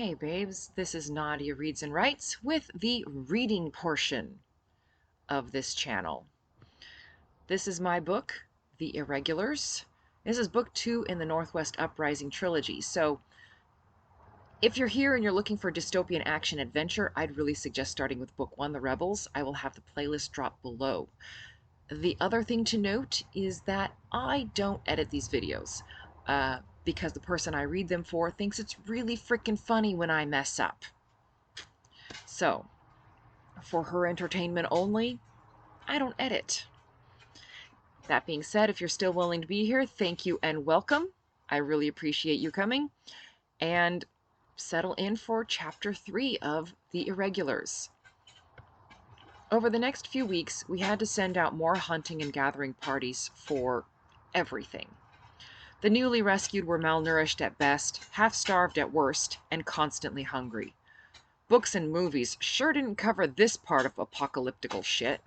Hey babes, this is Nadia Reads and Writes with the reading portion of this channel. This is my book, The Irregulars. This is book 2 in the Northwest Uprising trilogy. So if you're here and you're looking for dystopian action adventure, I'd really suggest starting with book 1, The Rebels. I will have the playlist drop below. The other thing to note is that I don't edit these videos because the person I read them for thinks it's really freaking funny when I mess up. So, for her entertainment only, I don't edit. That being said, if you're still willing to be here, thank you and welcome. I really appreciate you coming. And settle in for chapter 3 of The Irregulars. Over the next few weeks, we had to send out more hunting and gathering parties for everything. The newly rescued were malnourished at best, half-starved at worst, and constantly hungry. Books and movies sure didn't cover this part of apocalyptical shit.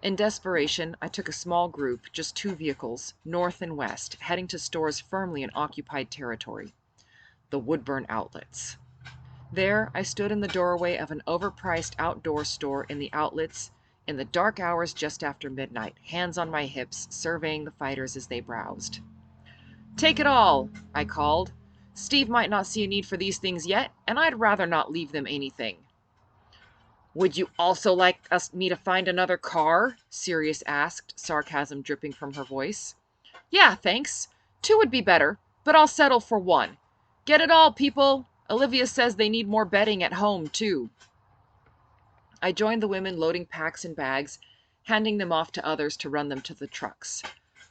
In desperation, I took a small group, just 2 vehicles, north and west, heading to stores firmly in occupied territory. The Woodburn Outlets. There, I stood in the doorway of an overpriced outdoor store in the outlets in the dark hours just after midnight, hands on my hips, surveying the fighters as they browsed. "Take it all," I called. "Steve might not see a need for these things yet, and I'd rather not leave them anything." "Would you also like me to find another car?" Sirius asked, sarcasm dripping from her voice. "Yeah, thanks. 2 would be better, but I'll settle for 1. Get it all, people. Olivia says they need more bedding at home, too." I joined the women loading packs and bags, handing them off to others to run them to the trucks.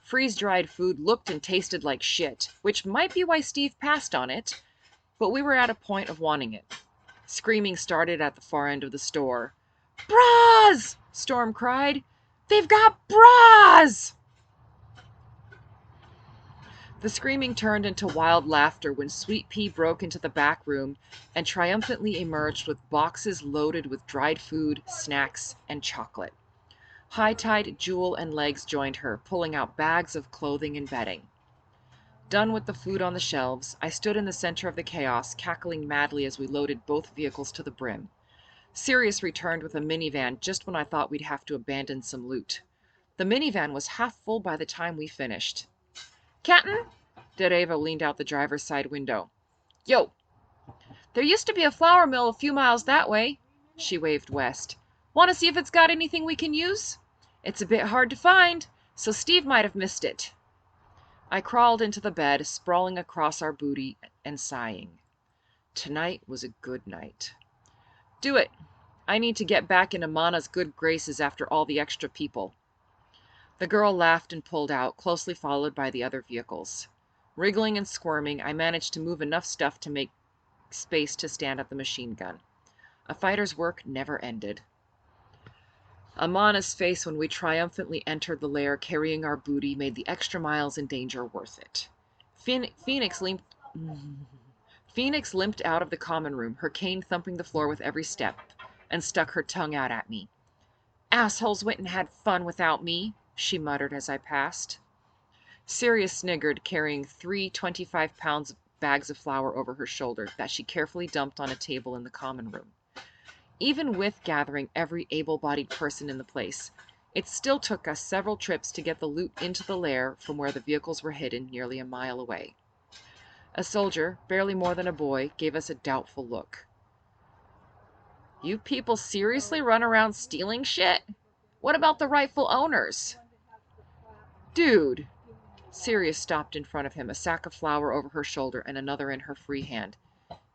Freeze-dried food looked and tasted like shit, which might be why Steve passed on it, but we were at a point of wanting it. Screaming started at the far end of the store. "Bras!" Storm cried. "They've got bras!" The screaming turned into wild laughter when Sweet Pea broke into the back room and triumphantly emerged with boxes loaded with dried food, snacks, and chocolate. High-Tide, Jewel, and Legs joined her, pulling out bags of clothing and bedding. Done with the food on the shelves, I stood in the center of the chaos, cackling madly as we loaded both vehicles to the brim. Sirius returned with a minivan just when I thought we'd have to abandon some loot. The minivan was half full by the time we finished. "Captain?" Dereva leaned out the driver's side window. "Yo." "There used to be a flour mill a few miles that way." She waved west. "Want to see if it's got anything we can use? It's a bit hard to find, so Steve might have missed it." I crawled into the bed, sprawling across our booty and sighing. Tonight was a good night. "Do it. I need to get back into Mana's good graces after all the extra people." The girl laughed and pulled out, closely followed by the other vehicles. Wriggling and squirming, I managed to move enough stuff to make space to stand at the machine gun. A fighter's work never ended. Amana's face when we triumphantly entered the lair carrying our booty made the extra miles and danger worth it. Phoenix limped out of the common room, her cane thumping the floor with every step, and stuck her tongue out at me. "Assholes went and had fun without me," she muttered as I passed. Sirius sniggered, carrying 3 25-pound bags of flour over her shoulder that she carefully dumped on a table in the common room. Even with gathering every able-bodied person in the place, it still took us several trips to get the loot into the lair from where the vehicles were hidden nearly a mile away. A soldier, barely more than a boy, gave us a doubtful look. "You people seriously run around stealing shit? What about the rightful owners?" "Dude." Sirius stopped in front of him, a sack of flour over her shoulder and another in her free hand.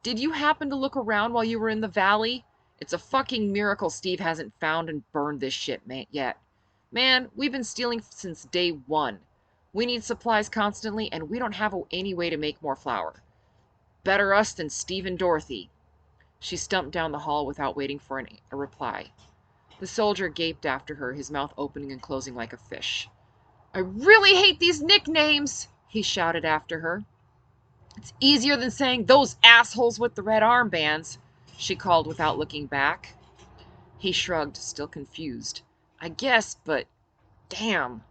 "Did you happen to look around while you were in the valley? It's a fucking miracle Steve hasn't found and burned this shit yet. Man, we've been stealing since day 1. We need supplies constantly, and we don't have any way to make more flour. Better us than Steve and Dorothy." She stumped down the hall without waiting for a reply. The soldier gaped after her, his mouth opening and closing like a fish. "I really hate these nicknames," he shouted after her. "It's easier than saying 'those assholes with the red armbands,'" she called without looking back. He shrugged, still confused. "I guess, but damn."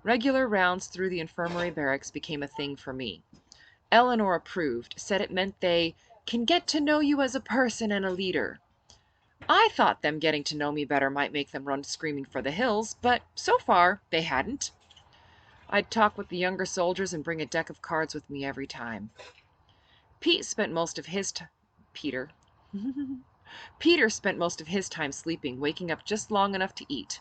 Regular rounds through the infirmary barracks became a thing for me. Eleanor approved, said it meant they can get to know you as a person and a leader. I thought them getting to know me better might make them run screaming for the hills, but so far they hadn't. I'd talk with the younger soldiers and bring a deck of cards with me every time. Pete spent most of his Peter. Peter spent most of his time sleeping, waking up just long enough to eat.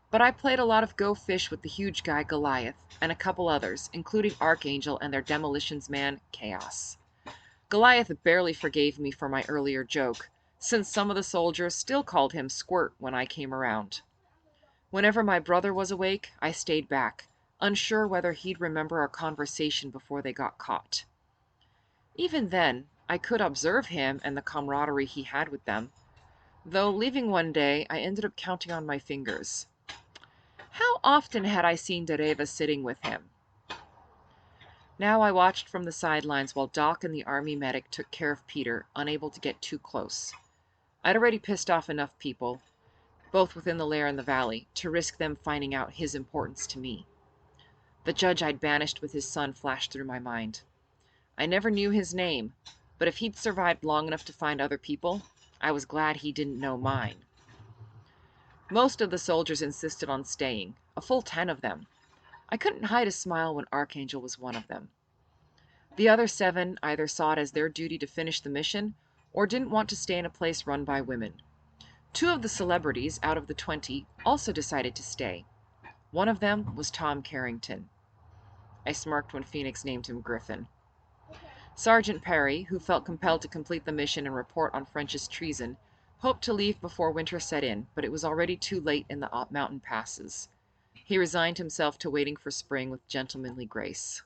But I played a lot of Go Fish with the huge guy Goliath and a couple others, including Archangel and their demolitions man Chaos. Goliath barely forgave me for my earlier joke, since some of the soldiers still called him Squirt when I came around. Whenever my brother was awake, I stayed back, unsure whether he'd remember our conversation before they got caught. Even then, I could observe him and the camaraderie he had with them, though leaving one day, I ended up counting on my fingers. How often had I seen Dereva sitting with him? Now I watched from the sidelines while Doc and the army medic took care of Peter, unable to get too close. I'd already pissed off enough people, both within the lair and the valley, to risk them finding out his importance to me. The judge I'd banished with his son flashed through my mind. I never knew his name, but if he'd survived long enough to find other people, I was glad he didn't know mine. Most of the soldiers insisted on staying, a full 10 of them. I couldn't hide a smile when Archangel was one of them. The other 7 either saw it as their duty to finish the mission or didn't want to stay in a place run by women. 2 of the celebrities out of the 20 also decided to stay. One of them was Tom Carrington. I smirked when Phoenix named him Griffin. Sergeant Perry, who felt compelled to complete the mission and report on French's treason, hoped to leave before winter set in, but it was already too late in the mountain passes. He resigned himself to waiting for spring with gentlemanly grace.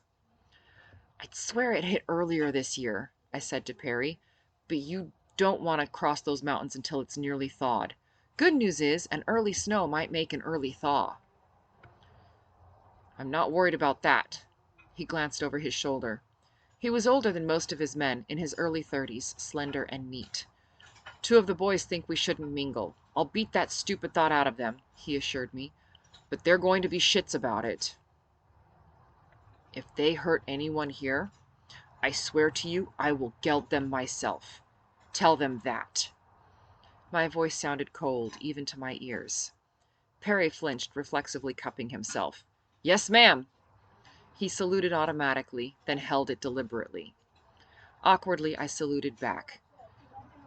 "I'd swear it hit earlier this year," I said to Perry, "but you don't want to cross those mountains until it's nearly thawed. Good news is, an early snow might make an early thaw." "I'm not worried about that." He glanced over his shoulder. He was older than most of his men, in his early 30s, slender and neat. "2 of the boys think we shouldn't mingle. I'll beat that stupid thought out of them," he assured me, "but they're going to be shits about it. If they hurt anyone here, I swear to you I will geld them myself. Tell them that." My voice sounded cold, even to my ears. Perry flinched, reflexively cupping himself. "Yes, ma'am." He saluted automatically, then held it deliberately. Awkwardly, I saluted back.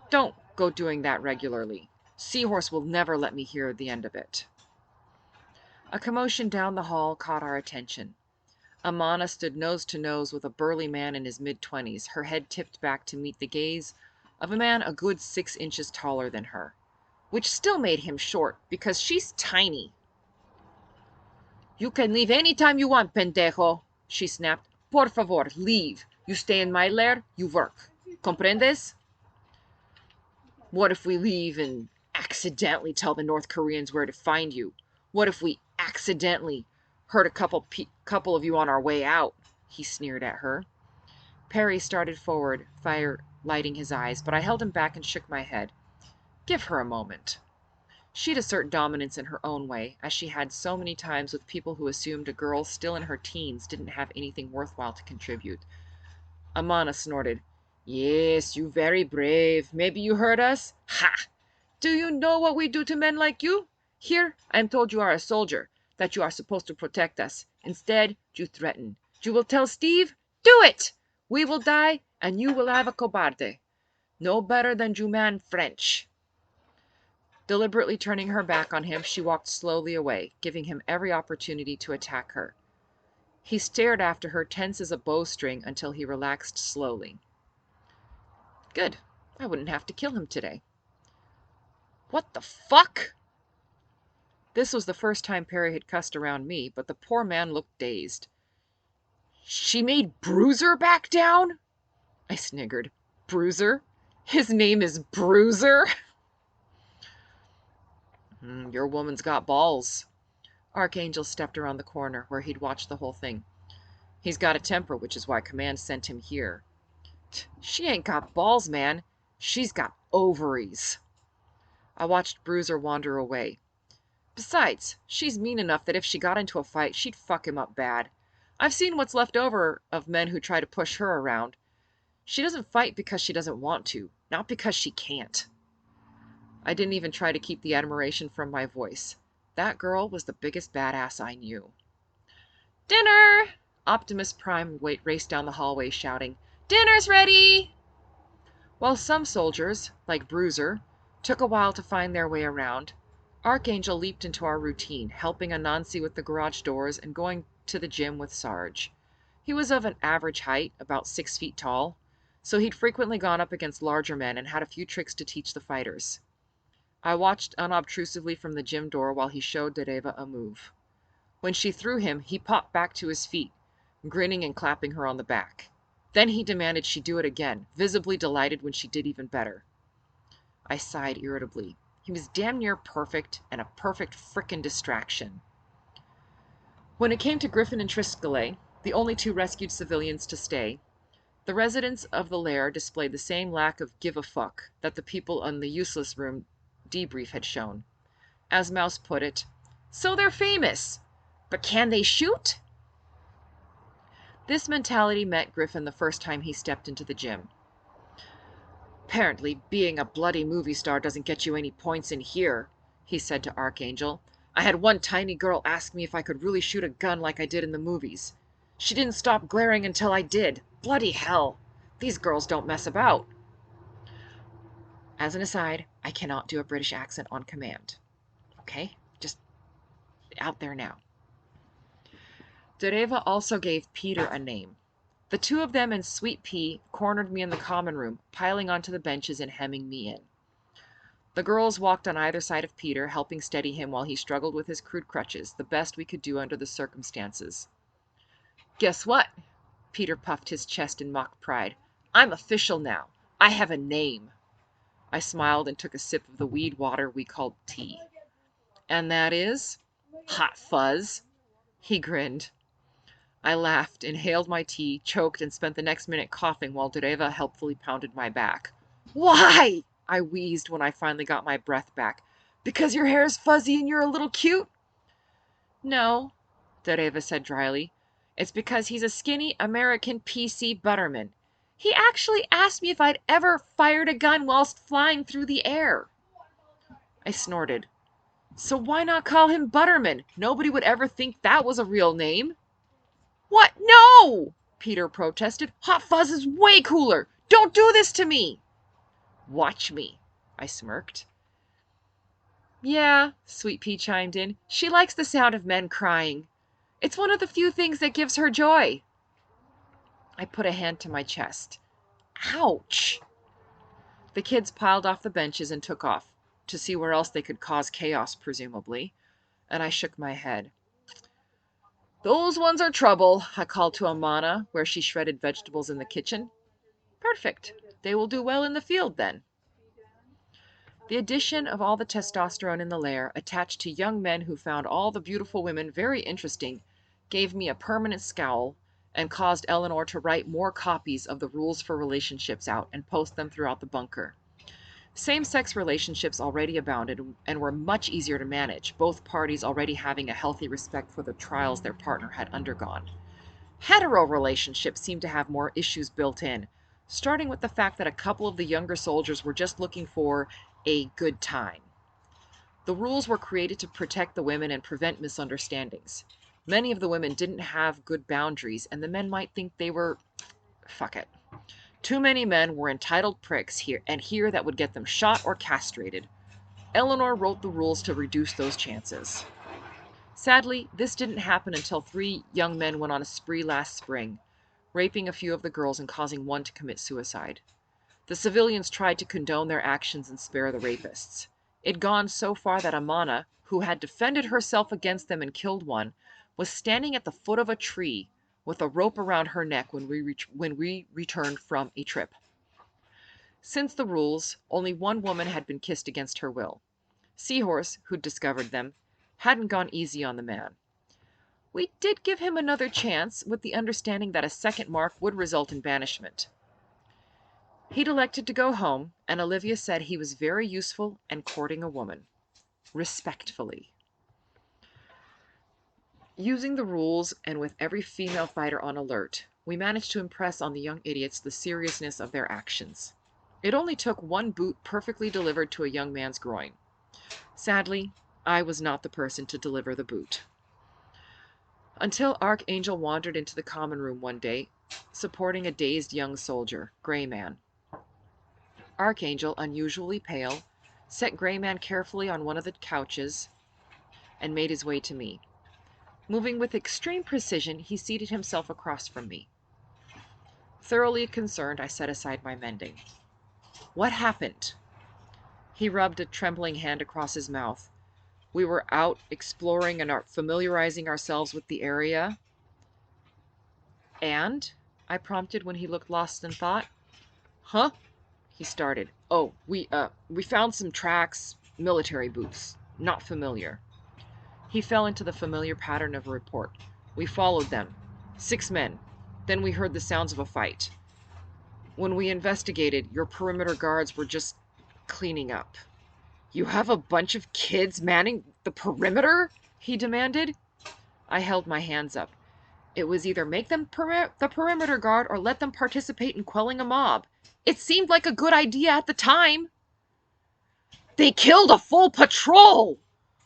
"Don't go doing that regularly. Seahorse will never let me hear the end of it." A commotion down the hall caught our attention. Amana stood nose to nose with a burly man in his mid-20s, her head tipped back to meet the gaze of a man a good 6 inches taller than her, which still made him short because she's tiny. "You can leave any time you want, pendejo," she snapped. "Por favor, leave. You stay in my lair, you work. Comprendes?" "What if we leave and accidentally tell the North Koreans where to find you? What if we accidentally hurt a couple of you on our way out?" he sneered at her. Perry started forward, fire lighting his eyes, but I held him back and shook my head. Give her a moment. She'd assert dominance in her own way, as she had so many times with people who assumed a girl still in her teens didn't have anything worthwhile to contribute. Amana snorted. "Yes, you very brave. Maybe you heard us? Ha! Do you know what we do to men like you? Here, I am told you are a soldier, that you are supposed to protect us. Instead, you threaten. You will tell Steve? Do it! We will die, and you will have a cobarde. No better than you man French." Deliberately turning her back on him, she walked slowly away, giving him every opportunity to attack her. He stared after her, tense as a bowstring, until he relaxed slowly. Good. I wouldn't have to kill him today. "What the fuck?" This was the first time Perry had cussed around me, but the poor man looked dazed. "She made Bruiser back down?" I sniggered. "Bruiser? His name is Bruiser?" "Your woman's got balls." Archangel stepped around the corner, where he'd watched the whole thing. "He's got a temper, which is why Command sent him here." "She ain't got balls, man. She's got ovaries." I watched Bruiser wander away. "Besides, she's mean enough that if she got into a fight, she'd fuck him up bad. I've seen what's left over of men who try to push her around. She doesn't fight because she doesn't want to, not because she can't. I didn't even try to keep the admiration from my voice. That girl was the biggest badass I knew. Dinner! Optimus Prime raced down the hallway shouting, "Dinner's ready!" While some soldiers, like Bruiser, took a while to find their way around, Archangel leaped into our routine, helping Anansi with the garage doors and going to the gym with Sarge. He was of an average height, about 6 feet tall, so he'd frequently gone up against larger men and had a few tricks to teach the fighters. I watched unobtrusively from the gym door while he showed Dereva a move. When she threw him, he popped back to his feet, grinning and clapping her on the back. Then he demanded she do it again, visibly delighted when she did even better. I sighed irritably. He was damn near perfect and a perfect frickin' distraction. When it came to Griffin and Triskele, the only 2 rescued civilians to stay, the residents of the lair displayed the same lack of give a fuck that the people in the useless room debrief had shown. As Mouse put it, "So they're famous, but can they shoot?" This mentality met Griffin the first time he stepped into the gym. "Apparently, being a bloody movie star doesn't get you any points in here," he said to Archangel. "I had one tiny girl ask me if I could really shoot a gun like I did in the movies. She didn't stop glaring until I did. Bloody hell! These girls don't mess about." As an aside, I cannot do a British accent on command. Okay? Just out there now. Dereva also gave Peter a name. The 2 of them and Sweet Pea cornered me in the common room, piling onto the benches and hemming me in. The girls walked on either side of Peter, helping steady him while he struggled with his crude crutches, the best we could do under the circumstances. "Guess what?" Peter puffed his chest in mock pride. "I'm official now. I have a name." I smiled and took a sip of the weed water we called tea. "And that is?" "Hot Fuzz." He grinned. I laughed, inhaled my tea, choked, and spent the next minute coughing while Dereva helpfully pounded my back. "Why?" I wheezed when I finally got my breath back. "Because your hair's fuzzy and you're a little cute?" "No," Dereva said dryly. "It's because he's a skinny American PC butterman. He actually asked me if I'd ever fired a gun whilst flying through the air." I snorted. "So why not call him Butterman? Nobody would ever think that was a real name." "What? No!" Peter protested. "Hot Fuzz is way cooler. Don't do this to me." "Watch me," I smirked. "Yeah," Sweet Pea chimed in. "She likes the sound of men crying. It's one of the few things that gives her joy." I put a hand to my chest. Ouch! The kids piled off the benches and took off, to see where else they could cause chaos, presumably, and I shook my head. "Those ones are trouble," I called to Amana, where she shredded vegetables in the kitchen. "Perfect. They will do well in the field, then." The addition of all the testosterone in the lair, attached to young men who found all the beautiful women very interesting, gave me a permanent scowl and caused Eleanor to write more copies of the rules for relationships out and post them throughout the bunker. Same-sex relationships already abounded and were much easier to manage, both parties already having a healthy respect for the trials their partner had undergone. Hetero relationships seemed to have more issues built in, starting with the fact that a couple of the younger soldiers were just looking for a good time. The rules were created to protect the women and prevent misunderstandings. Many of the women didn't have good boundaries, and the men might think they were... fuck it. Too many men were entitled pricks here, and here that would get them shot or castrated. Eleanor wrote the rules to reduce those chances. Sadly, this didn't happen until 3 young men went on a spree last spring, raping a few of the girls and causing one to commit suicide. The civilians tried to condone their actions and spare the rapists. It'd gone so far that Amana, who had defended herself against them and killed one, was standing at the foot of a tree with a rope around her neck when we returned from a trip. Since the rules, only one woman had been kissed against her will. Seahorse, who'd discovered them, hadn't gone easy on the man. We did give him another chance, with the understanding that a second mark would result in banishment. He'd elected to go home, and Olivia said he was very useful and courting a woman. Respectfully. Using the rules and with every female fighter on alert, we managed to impress on the young idiots the seriousness of their actions. It only took one boot perfectly delivered to a young man's groin. Sadly, I was not the person to deliver the boot. Until Archangel wandered into the common room one day, supporting a dazed young soldier, Gray Man. Archangel, unusually pale, set Gray Man carefully on one of the couches and made his way to me. Moving with extreme precision, he seated himself across from me. Thoroughly concerned, I set aside my mending. What happened? He rubbed a trembling hand across his mouth. We were out exploring and familiarizing ourselves with the area. And? I prompted when he looked lost in thought. Huh? He started. Oh, we found some tracks, military boots. Not familiar. He fell into the familiar pattern of a report. We followed them. 6 men. Then we heard the sounds of a fight. When we investigated, your perimeter guards were just cleaning up. You have a bunch of kids manning the perimeter? He demanded. I held my hands up. It was either make them the perimeter guard or let them participate in quelling a mob. It seemed like a good idea at the time. They killed a full patrol!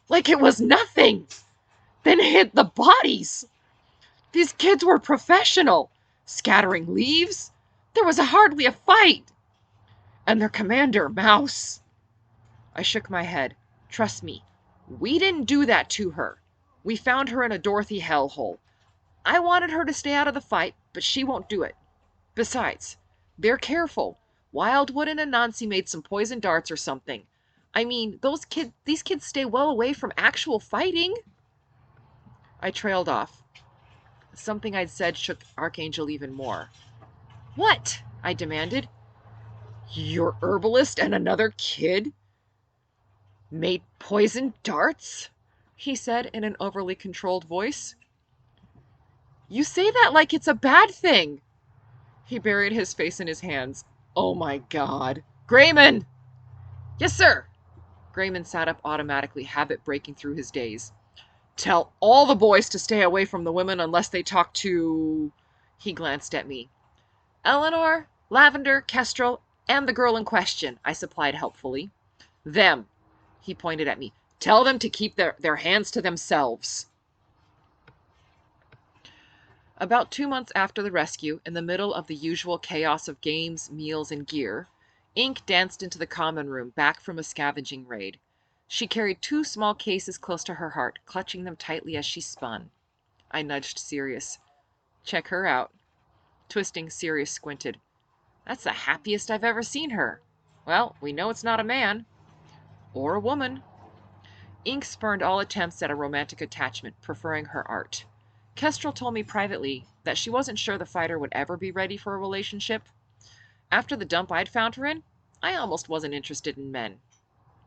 Like it was nothing! Then hid the bodies! These kids were professional, scattering leaves. There was hardly a fight. And their commander, Mouse. I shook my head. Trust me, we didn't do that to her. We found her in a Dorothy hellhole. I wanted her to stay out of the fight, but she won't do it. Besides, they're careful. Wildwood and Anansi made some poison darts or something. I mean, these kids stay well away from actual fighting. I trailed off. Something I'd said shook Archangel even more. What? I demanded. Your herbalist and another kid made poison darts? He said in an overly controlled voice. You say that like it's a bad thing. He buried his face in his hands. Oh my God. Grayman! Yes, sir. Grayman sat up automatically, habit breaking through his daze. Tell all the boys to stay away from the women unless they talk to... He glanced at me. Eleanor, Lavender, Kestrel, and the girl in question, I supplied helpfully. Them. He pointed at me. Tell them to keep their hands to themselves. About 2 months after the rescue, in the middle of the usual chaos of games, meals, and gear, Ink danced into the common room, back from a scavenging raid. She carried 2 small cases close to her heart, clutching them tightly as she spun. I nudged Sirius. Check her out. Twisting, Sirius squinted. That's the happiest I've ever seen her. Well, we know it's not a man. Or a woman. Ink spurned all attempts at a romantic attachment, preferring her art. Kestrel told me privately that she wasn't sure the fighter would ever be ready for a relationship. After the dump I'd found her in, I almost wasn't interested in men.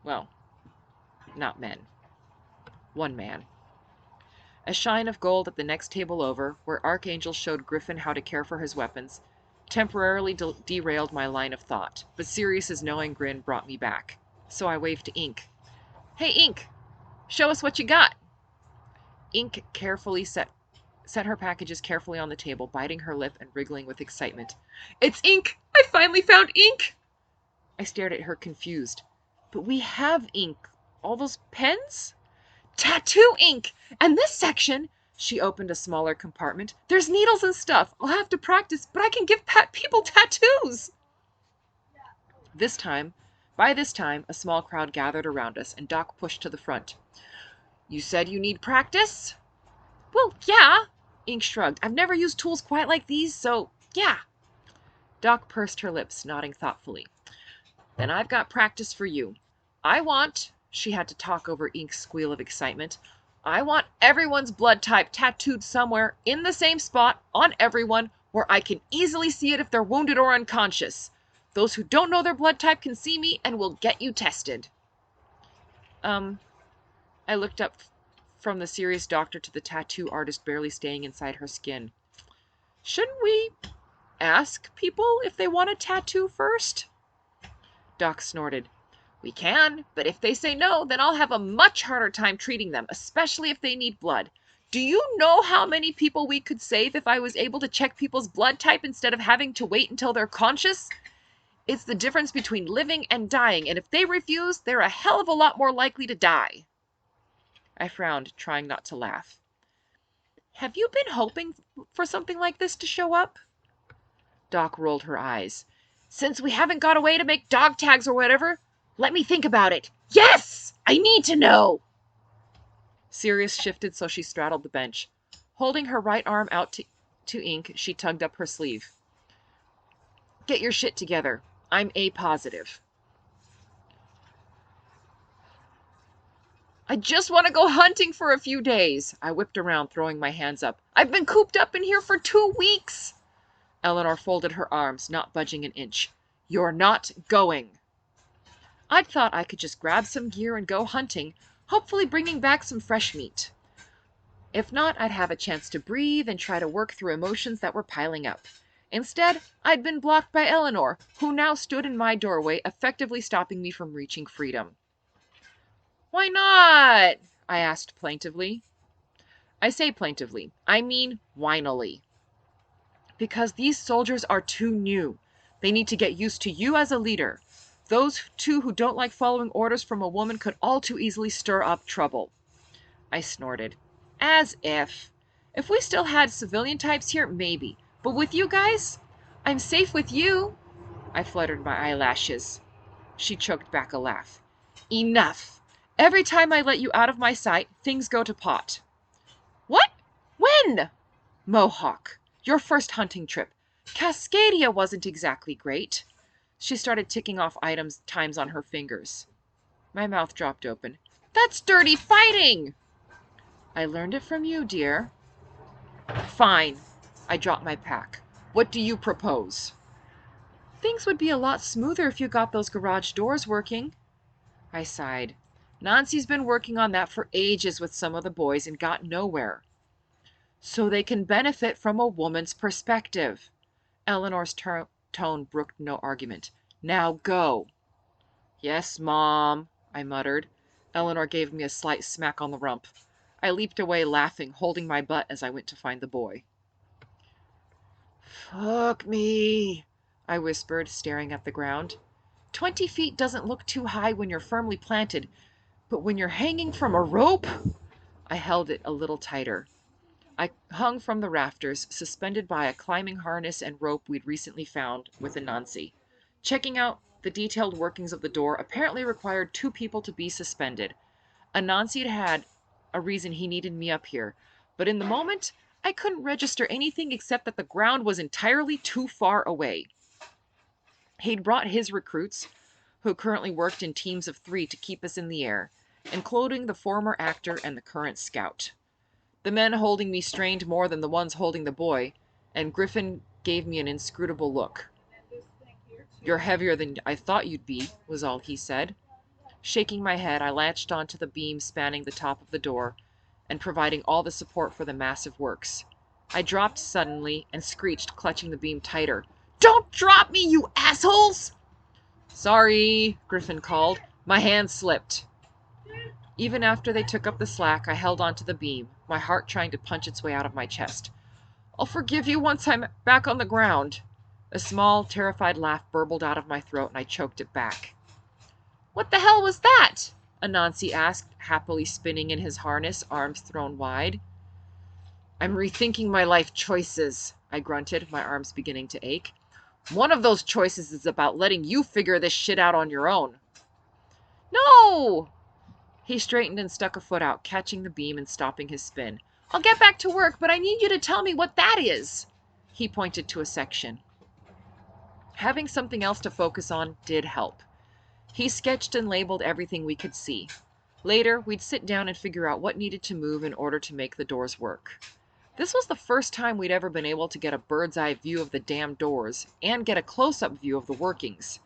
Well, not men. One man. A shine of gold at the next table over, where Archangel showed Griffin how to care for his weapons, temporarily derailed my line of thought, but Sirius's knowing grin brought me back. So I waved to Ink. Hey, Ink, show us what you got. Ink carefully set her packages carefully on the table, biting her lip and wriggling with excitement. It's ink! I finally found ink! I stared at her confused. But we have ink. All those pens? Tattoo ink! And this section, she opened a smaller compartment. There's needles and stuff. I'll have to practice, but I can give people tattoos! By this time, a small crowd gathered around us, and Doc pushed to the front. You said you need practice? Well, yeah. Ink shrugged. I've never used tools quite like these, so yeah. Doc pursed her lips, nodding thoughtfully. Then I've got practice for you. She had to talk over Ink's squeal of excitement. I want everyone's blood type tattooed somewhere in the same spot on everyone where I can easily see it if they're wounded or unconscious. Those who don't know their blood type can see me and we'll get you tested. I looked up from the serious doctor to the tattoo artist barely staying inside her skin. Shouldn't we ask people if they want a tattoo first? Doc snorted. We can, but if they say no, then I'll have a much harder time treating them, especially if they need blood. Do you know how many people we could save if I was able to check people's blood type instead of having to wait until they're conscious? It's the difference between living and dying, and if they refuse, they're a hell of a lot more likely to die. I frowned, trying not to laugh. Have you been hoping for something like this to show up? Doc rolled her eyes. Since we haven't got a way to make dog tags or whatever, let me think about it. Yes! I need to know! Sirius shifted so she straddled the bench. Holding her right arm out to ink, she tugged up her sleeve. Get your shit together. I'm A positive. I just want to go hunting for a few days. I whipped around, throwing my hands up. I've been cooped up in here for 2 weeks. Eleanor folded her arms, not budging an inch. You're not going. I'd thought I could just grab some gear and go hunting, hopefully bringing back some fresh meat. If not, I'd have a chance to breathe and try to work through emotions that were piling up. Instead, I'd been blocked by Eleanor, who now stood in my doorway, effectively stopping me from reaching freedom. Why not? I asked plaintively. I say plaintively. I mean whinily. Because these soldiers are too new. They need to get used to you as a leader. Those two who don't like following orders from a woman could all too easily stir up trouble. I snorted. As if. If we still had civilian types here, maybe. But with you guys? I'm safe with you. I fluttered my eyelashes. She choked back a laugh. Enough. Every time I let you out of my sight, things go to pot. What? When? Mohawk. Your first hunting trip. Cascadia wasn't exactly great. She started ticking off times on her fingers. My mouth dropped open. That's dirty fighting! I learned it from you, dear. Fine. I dropped my pack. What do you propose? Things would be a lot smoother if you got those garage doors working. I sighed. Nancy's been working on that for ages with some of the boys and got nowhere. So they can benefit from a woman's perspective. Eleanor's tone brooked no argument. Now go. Yes, Mom, I muttered. Eleanor gave me a slight smack on the rump. I leaped away laughing, holding my butt as I went to find the boy. Fuck me, I whispered, staring at the ground. 20 feet doesn't look too high when you're firmly planted, but when you're hanging from a rope? I held it a little tighter. I hung from the rafters, suspended by a climbing harness and rope we'd recently found with Anansi. Checking out the detailed workings of the door apparently required 2 people to be suspended. Anansi had a reason he needed me up here, but in the moment, I couldn't register anything except that the ground was entirely too far away. He'd brought his recruits, who currently worked in teams of 3 to keep us in the air, including the former actor and the current scout. The men holding me strained more than the ones holding the boy, and Griffin gave me an inscrutable look. You're heavier than I thought you'd be, was all he said. Shaking my head, I latched onto the beam spanning the top of the door and providing all the support for the massive works. I dropped suddenly and screeched, clutching the beam tighter. Don't drop me, you assholes! Sorry, Griffin called. My hand slipped. Even after they took up the slack, I held onto the beam, my heart trying to punch its way out of my chest. I'll forgive you once I'm back on the ground. A small, terrified laugh burbled out of my throat, and I choked it back. What the hell was that? Anansi asked, happily spinning in his harness, arms thrown wide. I'm rethinking my life choices, I grunted, my arms beginning to ache. One of those choices is about letting you figure this shit out on your own. No! He straightened and stuck a foot out, catching the beam and stopping his spin. I'll get back to work, but I need you to tell me what that is. He pointed to a section. Having something else to focus on did help. He sketched and labeled everything we could see. Later, we'd sit down and figure out what needed to move in order to make the doors work. This was the first time we'd ever been able to get a bird's eye view of the damn doors and get a close-up view of the workings.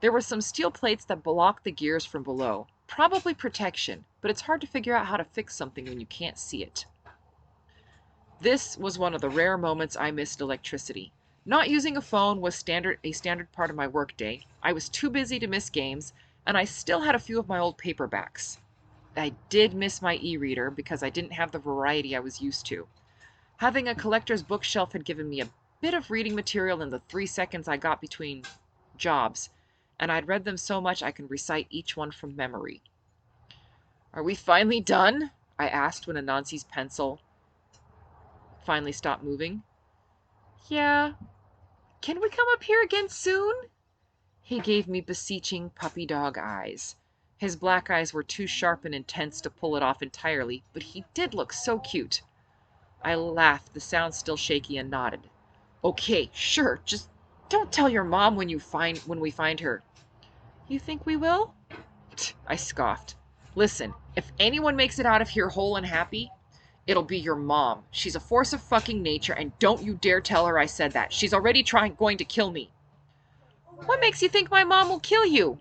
There were some steel plates that blocked the gears from below. Probably protection, but it's hard to figure out how to fix something when you can't see it. This was one of the rare moments I missed electricity. Not using a phone was a standard part of my workday. I was too busy to miss games, and I still had a few of my old paperbacks. I did miss my e-reader because I didn't have the variety I was used to. Having a collector's bookshelf had given me a bit of reading material in the 3 seconds I got between jobs, and I'd read them so much I can recite each one from memory. "Are we finally done?" I asked when Anansi's pencil finally stopped moving. "Yeah. Can we come up here again soon?" He gave me beseeching puppy dog eyes. His black eyes were too sharp and intense to pull it off entirely, but he did look so cute. I laughed, the sound still shaky, and nodded. "Okay, sure, just don't tell your mom when we find her." "You think we will?" I scoffed. "Listen, if anyone makes it out of here whole and happy, it'll be your mom. She's a force of fucking nature, and don't you dare tell her I said that. She's already going to kill me." "What makes you think my mom will kill you?"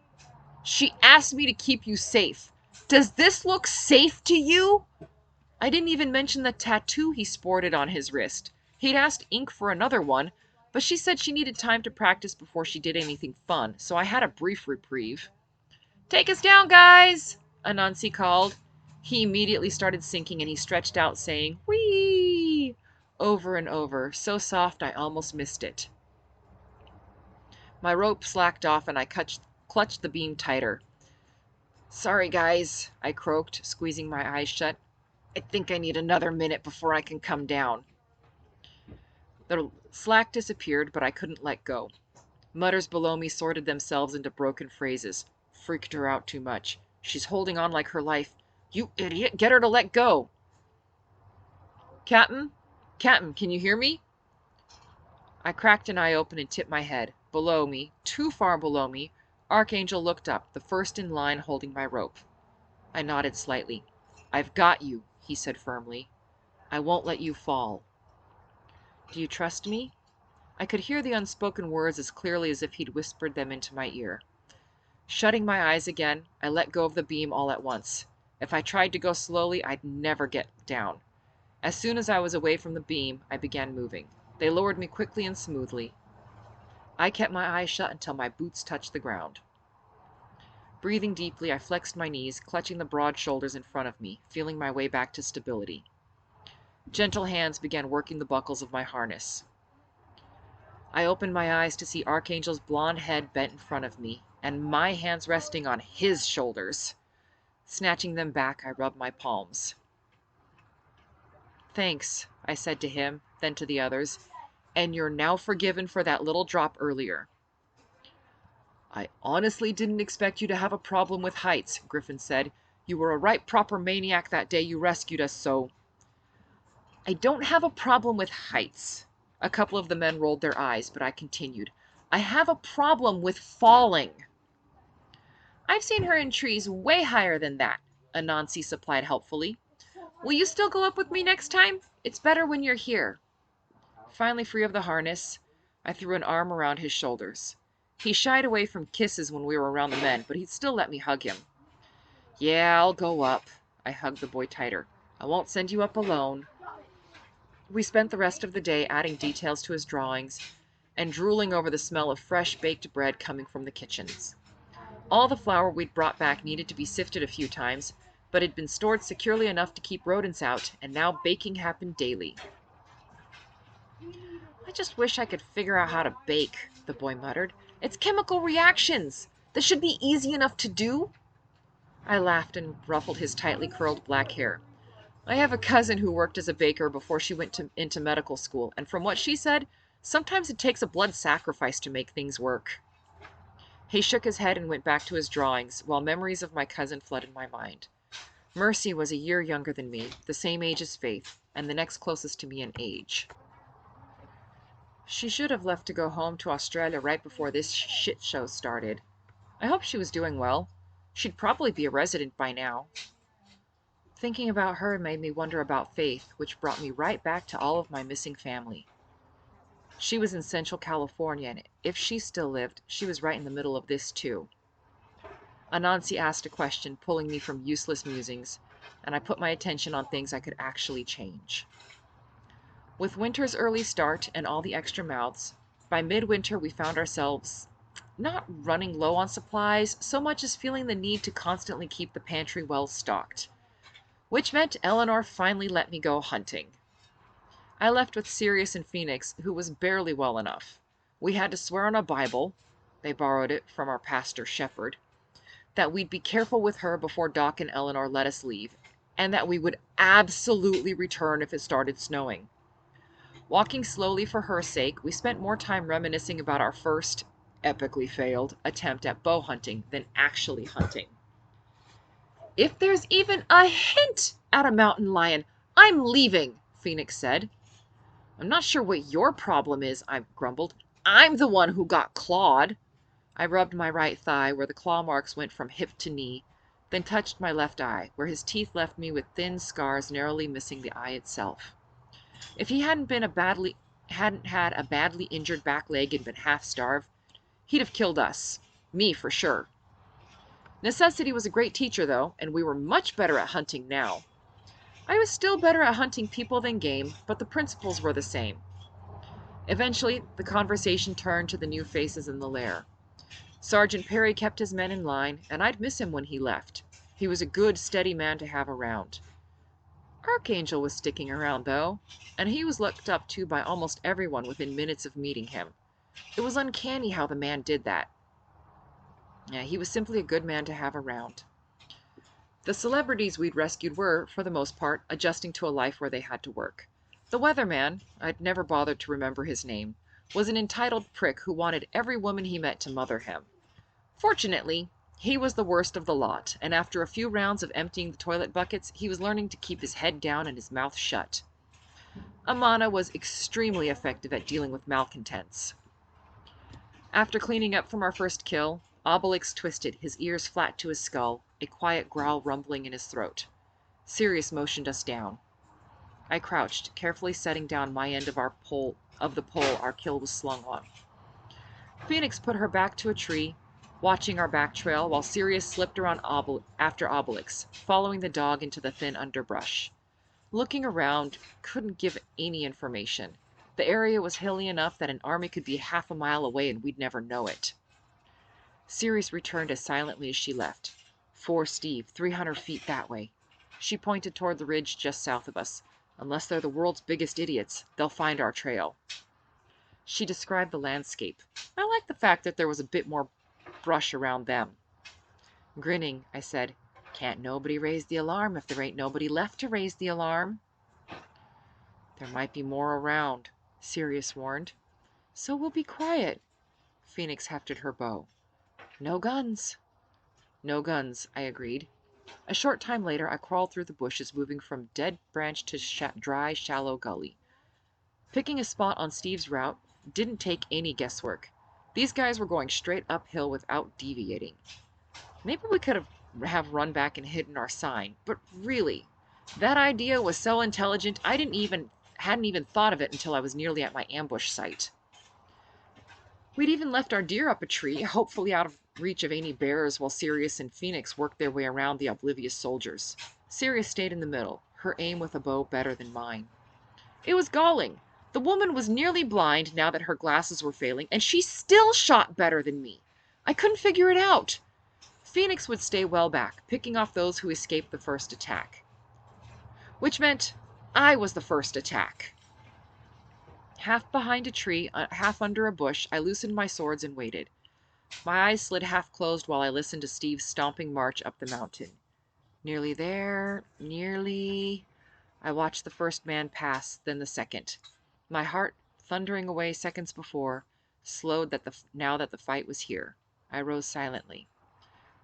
"She asked me to keep you safe. Does this look safe to you?" I didn't even mention the tattoo he sported on his wrist. He'd asked Ink for another one, but she said she needed time to practice before she did anything fun, so I had a brief reprieve. "Take us down, guys!" Anansi called. He immediately started sinking and he stretched out saying, "Whee!" over and over, so soft I almost missed it. My rope slacked off and I clutched the beam tighter. "Sorry, guys," I croaked, squeezing my eyes shut. "I think I need another minute before I can come down." The slack disappeared, but I couldn't let go. Mutters below me sorted themselves into broken phrases. "Freaked her out too much. She's holding on like her life. You idiot, get her to let go." Captain, can you hear me?" I cracked an eye open and tipped my head. Below me, too far below me, Archangel looked up, the first in line holding my rope. I nodded slightly. "I've got you," he said firmly. "I won't let you fall." "Do you trust me?" I could hear the unspoken words as clearly as if he'd whispered them into my ear. Shutting my eyes again, I let go of the beam all at once. If I tried to go slowly, I'd never get down. As soon as I was away from the beam, I began moving. They lowered me quickly and smoothly. I kept my eyes shut until my boots touched the ground. Breathing deeply, I flexed my knees, clutching the broad shoulders in front of me, feeling my way back to stability. Gentle hands began working the buckles of my harness. I opened my eyes to see Archangel's blonde head bent in front of me, and my hands resting on his shoulders. Snatching them back, I rubbed my palms. "Thanks," I said to him, then to the others, "and you're now forgiven for that little drop earlier." "I honestly didn't expect you to have a problem with heights," Griffin said. "You were a right proper maniac that day you rescued us, so—" "I don't have a problem with heights." A couple of the men rolled their eyes, but I continued. "I have a problem with falling." "I've seen her in trees way higher than that," Anansi supplied helpfully. "Will you still go up with me next time? It's better when you're here." Finally free of the harness, I threw an arm around his shoulders. He shied away from kisses when we were around the men, but he'd still let me hug him. "Yeah, I'll go up." I hugged the boy tighter. "I won't send you up alone." We spent the rest of the day adding details to his drawings and drooling over the smell of fresh baked bread coming from the kitchens. All the flour we'd brought back needed to be sifted a few times, but had been stored securely enough to keep rodents out, and now baking happened daily. "I just wish I could figure out how to bake," the boy muttered. "It's chemical reactions. This should be easy enough to do." I laughed and ruffled his tightly curled black hair. "I have a cousin who worked as a baker before she went into medical school, and from what she said, sometimes it takes a blood sacrifice to make things work." He shook his head and went back to his drawings, while memories of my cousin flooded my mind. Mercy was a year younger than me, the same age as Faith, and the next closest to me in age. She should have left to go home to Australia right before this shit show started. I hope she was doing well. She'd probably be a resident by now. Thinking about her made me wonder about Faith, which brought me right back to all of my missing family. She was in Central California, and if she still lived, she was right in the middle of this too. Anansi asked a question, pulling me from useless musings, and I put my attention on things I could actually change. With winter's early start and all the extra mouths, by midwinter we found ourselves not running low on supplies so much as feeling the need to constantly keep the pantry well stocked, which meant Eleanor finally let me go hunting. I left with Sirius and Phoenix, who was barely well enough. We had to swear on a Bible, they borrowed it from our pastor shepherd, that we'd be careful with her before Doc and Eleanor let us leave, and that we would absolutely return if it started snowing. Walking slowly for her sake, we spent more time reminiscing about our first, epically failed, attempt at bow hunting than actually hunting. "If there's even a hint at a mountain lion, I'm leaving," Phoenix said. "I'm not sure what your problem is," I grumbled. "I'm the one who got clawed." I rubbed my right thigh, where the claw marks went from hip to knee, then touched my left eye, where his teeth left me with thin scars narrowly missing the eye itself. If he hadn't had a badly injured back leg and been half starved, he'd have killed us. Me, for sure. Necessity was a great teacher, though, and we were much better at hunting now. I was still better at hunting people than game, but the principles were the same. Eventually, the conversation turned to the new faces in the lair. Sergeant Perry kept his men in line, and I'd miss him when he left. He was a good, steady man to have around. Archangel was sticking around, though, and he was looked up to by almost everyone within minutes of meeting him. It was uncanny how the man did that. Yeah, he was simply a good man to have around. The celebrities we'd rescued were, for the most part, adjusting to a life where they had to work. The weatherman, I'd never bothered to remember his name, was an entitled prick who wanted every woman he met to mother him. Fortunately, he was the worst of the lot, and after a few rounds of emptying the toilet buckets, he was learning to keep his head down and his mouth shut. Amana was extremely effective at dealing with malcontents. After cleaning up from our first kill, Obelix twisted, his ears flat to his skull, a quiet growl rumbling in his throat. Sirius motioned us down. I crouched, carefully setting down my end of the pole our kill was slung on. Phoenix put her back to a tree, watching our back trail, while Sirius slipped around after Obelix, following the dog into the thin underbrush. Looking around, couldn't give any information. The area was hilly enough that an army could be half a mile away and we'd never know it. Sirius returned as silently as she left. "For Steve, 300 feet that way." She pointed toward the ridge just south of us. "Unless they're the world's biggest idiots, they'll find our trail." She described the landscape. I liked the fact that there was a bit more brush around them. Grinning, I said, "Can't nobody raise the alarm if there ain't nobody left to raise the alarm." "There might be more around," Sirius warned. "So we'll be quiet." Phoenix hefted her bow. "No guns." "No guns," I agreed. A short time later, I crawled through the bushes, moving from dead branch to dry, shallow gully. Picking a spot on Steve's route didn't take any guesswork. These guys were going straight uphill without deviating. Maybe we could have run back and hidden our sign, but really, that idea was so intelligent I hadn't even thought of it until I was nearly at my ambush site. We'd even left our deer up a tree, hopefully out of reach of any bears, while Sirius and Phoenix worked their way around the oblivious soldiers. Sirius stayed in the middle, her aim with a bow better than mine. It was galling. The woman was nearly blind now that her glasses were failing, and she still shot better than me. I couldn't figure it out. Phoenix would stay well back, picking off those who escaped the first attack. Which meant I was the first attack. Half behind a tree, half under a bush, I loosened my swords and waited. My eyes slid half closed while I listened to Steve's stomping march up the mountain. Nearly there, nearly. I watched the first man pass, then the second. My heart, thundering away seconds before, slowed now that the fight was here. I rose silently.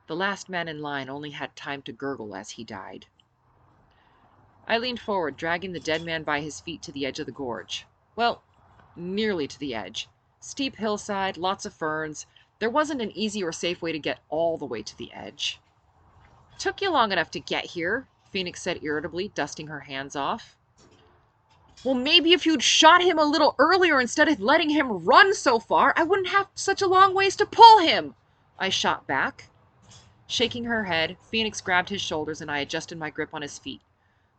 The last man in line only had time to gurgle as he died. I leaned forward, dragging the dead man by his feet to the edge of the gorge. Well, nearly to the edge. Steep hillside, lots of ferns. There wasn't an easy or safe way to get all the way to the edge. "Took you long enough to get here," Phoenix said irritably, dusting her hands off. "Well, maybe if you'd shot him a little earlier instead of letting him run so far, I wouldn't have such a long ways to pull him," I shot back. Shaking her head, Phoenix grabbed his shoulders and I adjusted my grip on his feet.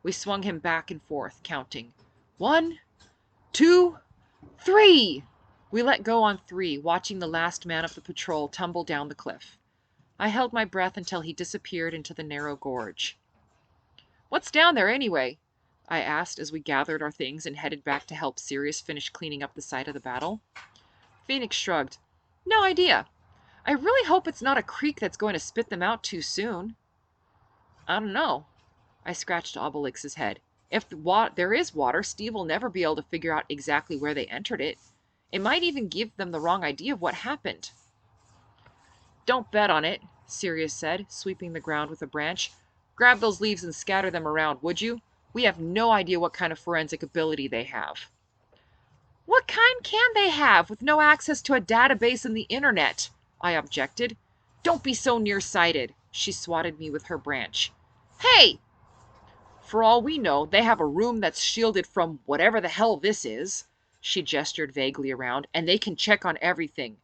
We swung him back and forth, counting. 1, 2, 3. We let go on 3, watching the last man of the patrol tumble down the cliff. I held my breath until he disappeared into the narrow gorge. "What's down there anyway?" I asked as we gathered our things and headed back to help Sirius finish cleaning up the site of the battle. Phoenix shrugged. "No idea. I really hope it's not a creek that's going to spit them out too soon." "I don't know." I scratched Obelix's head. "If there is water, Steve will never be able to figure out exactly where they entered it. It might even give them the wrong idea of what happened." "Don't bet on it," Sirius said, sweeping the ground with a branch. "Grab those leaves and scatter them around, would you? We have no idea what kind of forensic ability they have." "What kind can they have with no access to a database and the internet?" I objected. "Don't be so nearsighted." She swatted me with her branch. "Hey!" "For all we know, they have a room that's shielded from whatever the hell this is." She gestured vaguely around, "and they can check on everything."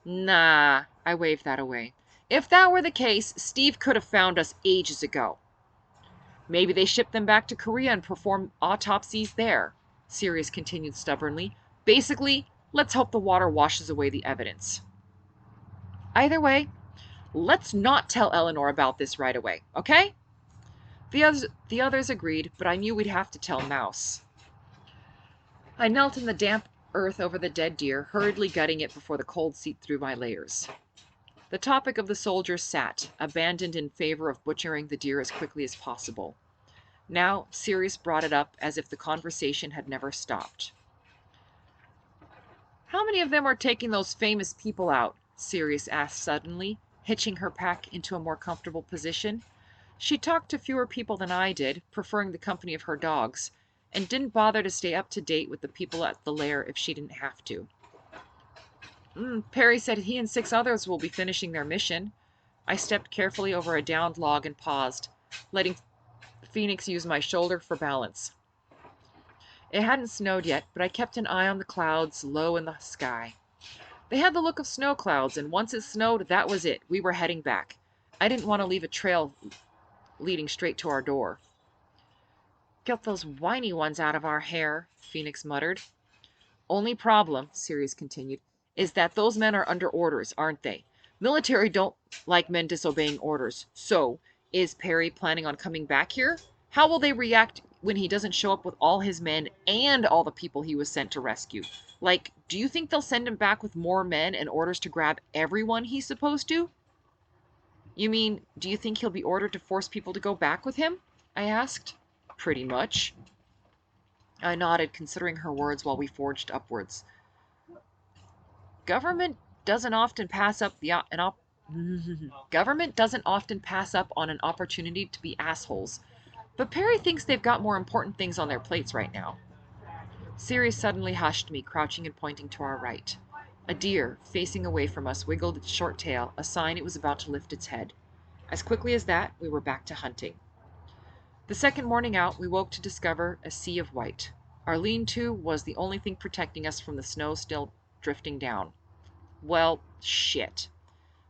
"Nah," I waved that away. "If that were the case, Steve could have found us ages ago." "Maybe they shipped them back to Korea and performed autopsies there," Sirius continued stubbornly. "Basically, let's hope the water washes away the evidence." "Either way, let's not tell Eleanor about this right away, okay?" The others agreed, but I knew we'd have to tell Mouse. I knelt in the damp earth over the dead deer, hurriedly gutting it before the cold seeped through my layers. The topic of the soldiers sat, abandoned in favor of butchering the deer as quickly as possible. Now Sirius brought it up as if the conversation had never stopped. "How many of them are taking those famous people out?" Sirius asked suddenly, hitching her pack into a more comfortable position. She talked to fewer people than I did, preferring the company of her dogs, and didn't bother to stay up to date with the people at the lair if she didn't have to. "Perry said he and 6 others will be finishing their mission." I stepped carefully over a downed log and paused, letting Phoenix use my shoulder for balance. It hadn't snowed yet, but I kept an eye on the clouds low in the sky. They had the look of snow clouds, and once it snowed, that was it. We were heading back. I didn't want to leave a trail leading straight to our door. "Get those whiny ones out of our hair," Phoenix muttered. "Only problem," Sirius continued, "is that those men are under orders, aren't they? Military don't like men disobeying orders. So, is Perry planning on coming back here? How will they react when he doesn't show up with all his men and all the people he was sent to rescue? Like, do you think they'll send him back with more men and orders to grab everyone he's supposed to?" "You mean, do you think he'll be ordered to force people to go back with him?" I asked. "Pretty much." I nodded, considering her words while we forged upwards. Government doesn't often pass up Government doesn't often pass up on an opportunity to be assholes, but Perry thinks they've got more important things on their plates right now. Sirius suddenly hushed me, crouching and pointing to our right. A deer, facing away from us, wiggled its short tail, a sign it was about to lift its head. As quickly as that, we were back to hunting. The second morning out, we woke to discover a sea of white. Our lean-to was the only thing protecting us from the snow still drifting down. Well, shit.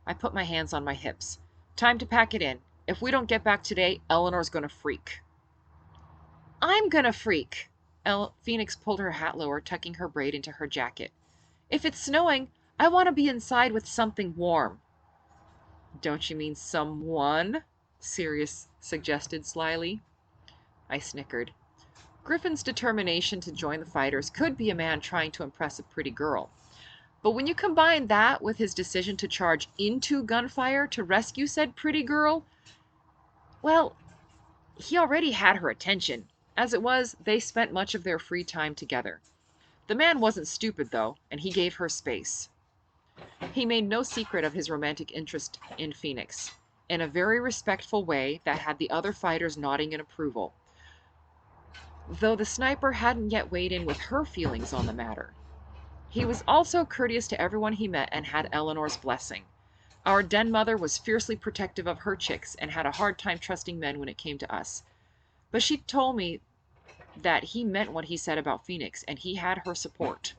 I put my hands on my hips. Time to pack it in. If we don't get back today, Eleanor's gonna freak. "I'm gonna freak." Phoenix pulled her hat lower, tucking her braid into her jacket. "If it's snowing, I want to be inside with something warm." "Don't you mean someone?" Sirius suggested slyly. I snickered. Griffin's determination to join the fighters could be a man trying to impress a pretty girl. But when you combine that with his decision to charge into gunfire to rescue said pretty girl, well, he already had her attention. As it was, they spent much of their free time together. The man wasn't stupid, though, and he gave her space. He made no secret of his romantic interest in Phoenix, in a very respectful way that had the other fighters nodding in approval, though the sniper hadn't yet weighed in with her feelings on the matter. He was also courteous to everyone he met and had Eleanor's blessing. Our den mother was fiercely protective of her chicks and had a hard time trusting men when it came to us. But she told me that he meant what he said about Phoenix, and he had her support.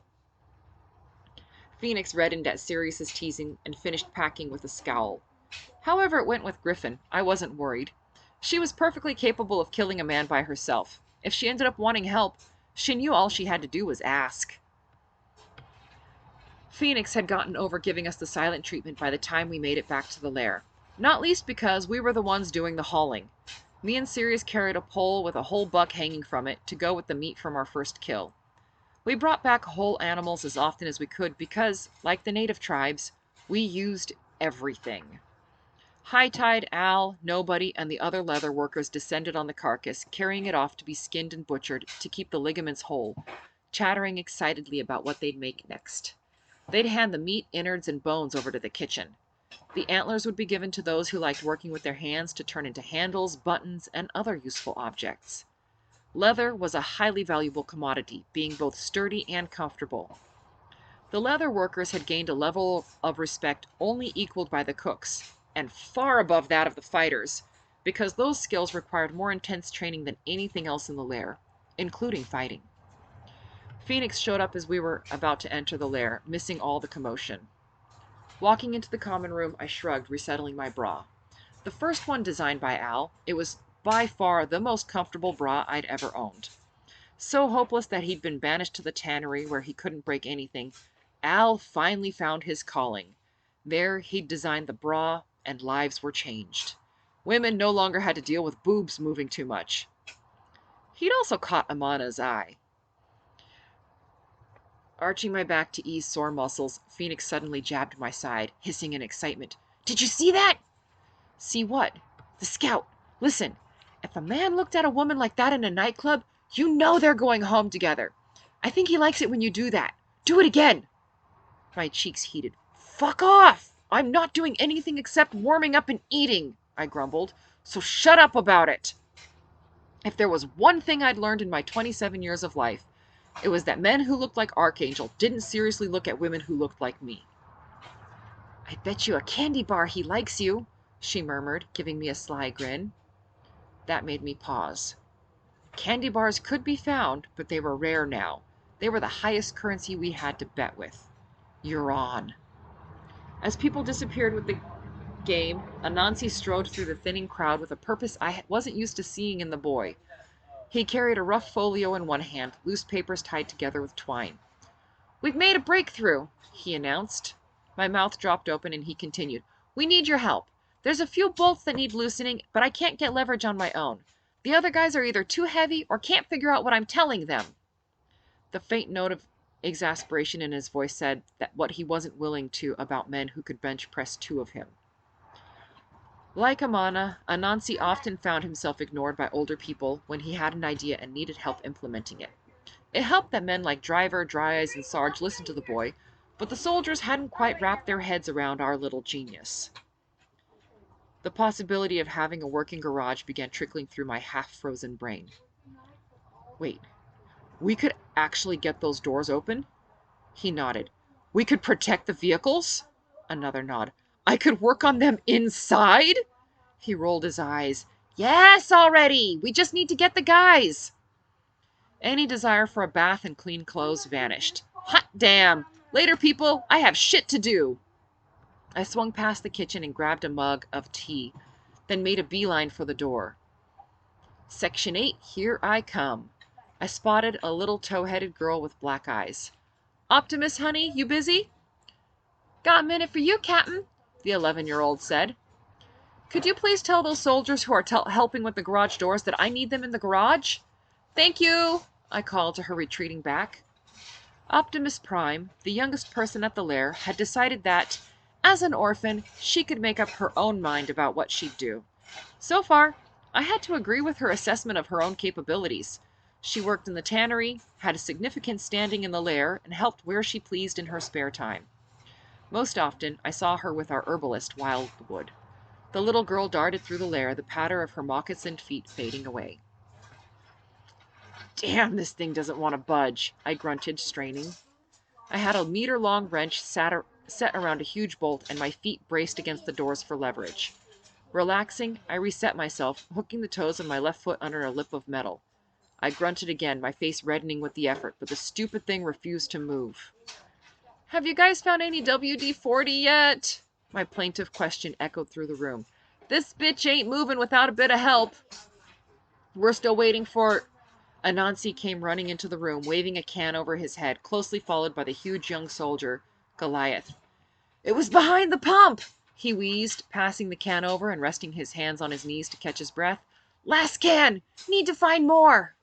Phoenix reddened at Sirius's teasing and finished packing with a scowl. However it went with Griffin, I wasn't worried. She was perfectly capable of killing a man by herself. If she ended up wanting help, she knew all she had to do was ask. Phoenix had gotten over giving us the silent treatment by the time we made it back to the lair. Not least because we were the ones doing the hauling. Me and Sirius carried a pole with a whole buck hanging from it to go with the meat from our first kill. We brought back whole animals as often as we could because, like the native tribes, we used everything. High Tide, Al, Nobody, and the other leather workers descended on the carcass, carrying it off to be skinned and butchered to keep the ligaments whole, chattering excitedly about what they'd make next. They'd hand the meat, innards, and bones over to the kitchen. The antlers would be given to those who liked working with their hands to turn into handles, buttons, and other useful objects. Leather was a highly valuable commodity, being both sturdy and comfortable. The leather workers had gained a level of respect only equaled by the cooks, and far above that of the fighters, because those skills required more intense training than anything else in the lair, including fighting. Phoenix showed up as we were about to enter the lair, missing all the commotion. Walking into the common room, I shrugged, resettling my bra. The first one designed by Al, it was by far the most comfortable bra I'd ever owned. So hopeless that he'd been banished to the tannery where he couldn't break anything, Al finally found his calling. There he'd designed the bra, and lives were changed. Women no longer had to deal with boobs moving too much. He'd also caught Amana's eye. Arching my back to ease sore muscles, Phoenix suddenly jabbed my side, hissing in excitement. "Did you see that?" "See what?" "The scout. Listen, if a man looked at a woman like that in a nightclub, you know they're going home together. I think he likes it when you do that. Do it again." My cheeks heated. "Fuck off! I'm not doing anything except warming up and eating," I grumbled. "So shut up about it." If there was one thing I'd learned in my 27 years of life, it was that men who looked like Archangel didn't seriously look at women who looked like me. "I bet you a candy bar he likes you," she murmured, giving me a sly grin. That made me pause. Candy bars could be found, but they were rare now. They were the highest currency we had to bet with. "You're on." As people disappeared with the game, Anansi strode through the thinning crowd with a purpose I wasn't used to seeing in the boy. He carried a rough folio in one hand, loose papers tied together with twine. "We've made a breakthrough," he announced. My mouth dropped open and he continued. "We need your help. There's a few bolts that need loosening, but I can't get leverage on my own. The other guys are either too heavy or can't figure out what I'm telling them." The faint note of exasperation in his voice said that what he wasn't willing to about men who could bench press two of him. Like Amana, Anansi often found himself ignored by older people when he had an idea and needed help implementing it. It helped that men like Driver, Dryeyes, and Sarge listened to the boy, but the soldiers hadn't quite wrapped their heads around our little genius. The possibility of having a working garage began trickling through my half-frozen brain. "Wait, we could actually get those doors open?" He nodded. "We could protect the vehicles?" Another nod. "I could work on them inside?" He rolled his eyes. "Yes, already! We just need to get the guys!" Any desire for a bath and clean clothes vanished. Hot damn! Later, people, I have shit to do! I swung past the kitchen and grabbed a mug of tea, then made a beeline for the door. Section 8, here I come. I spotted a little tow-headed girl with black eyes. "Optimus, honey, you busy?" "Got a minute for you, Captain," the 11-year-old said. "Could you please tell those soldiers who are helping with the garage doors that I need them in the garage?" "Thank you," I called to her retreating back. Optimus Prime, the youngest person at the lair, had decided that, as an orphan, she could make up her own mind about what she'd do. So far, I had to agree with her assessment of her own capabilities. She worked in the tannery, had a significant standing in the lair, and helped where she pleased in her spare time. Most often, I saw her with our herbalist, Wildwood. The little girl darted through the lair, the patter of her moccasined feet fading away. "Damn, this thing doesn't want to budge," I grunted, straining. I had a meter-long wrench set around a huge bolt, and my feet braced against the doors for leverage. Relaxing, I reset myself, hooking the toes of my left foot under a lip of metal. I grunted again, my face reddening with the effort, but the stupid thing refused to move. "Have you guys found any WD-40 yet?" My plaintive question echoed through the room. "This bitch ain't moving without a bit of help." "We're still waiting for..." Anansi came running into the room, waving a can over his head, closely followed by the huge young soldier, Goliath. "It was behind the pump," he wheezed, passing the can over and resting his hands on his knees to catch his breath. "Last can! Need to find more!"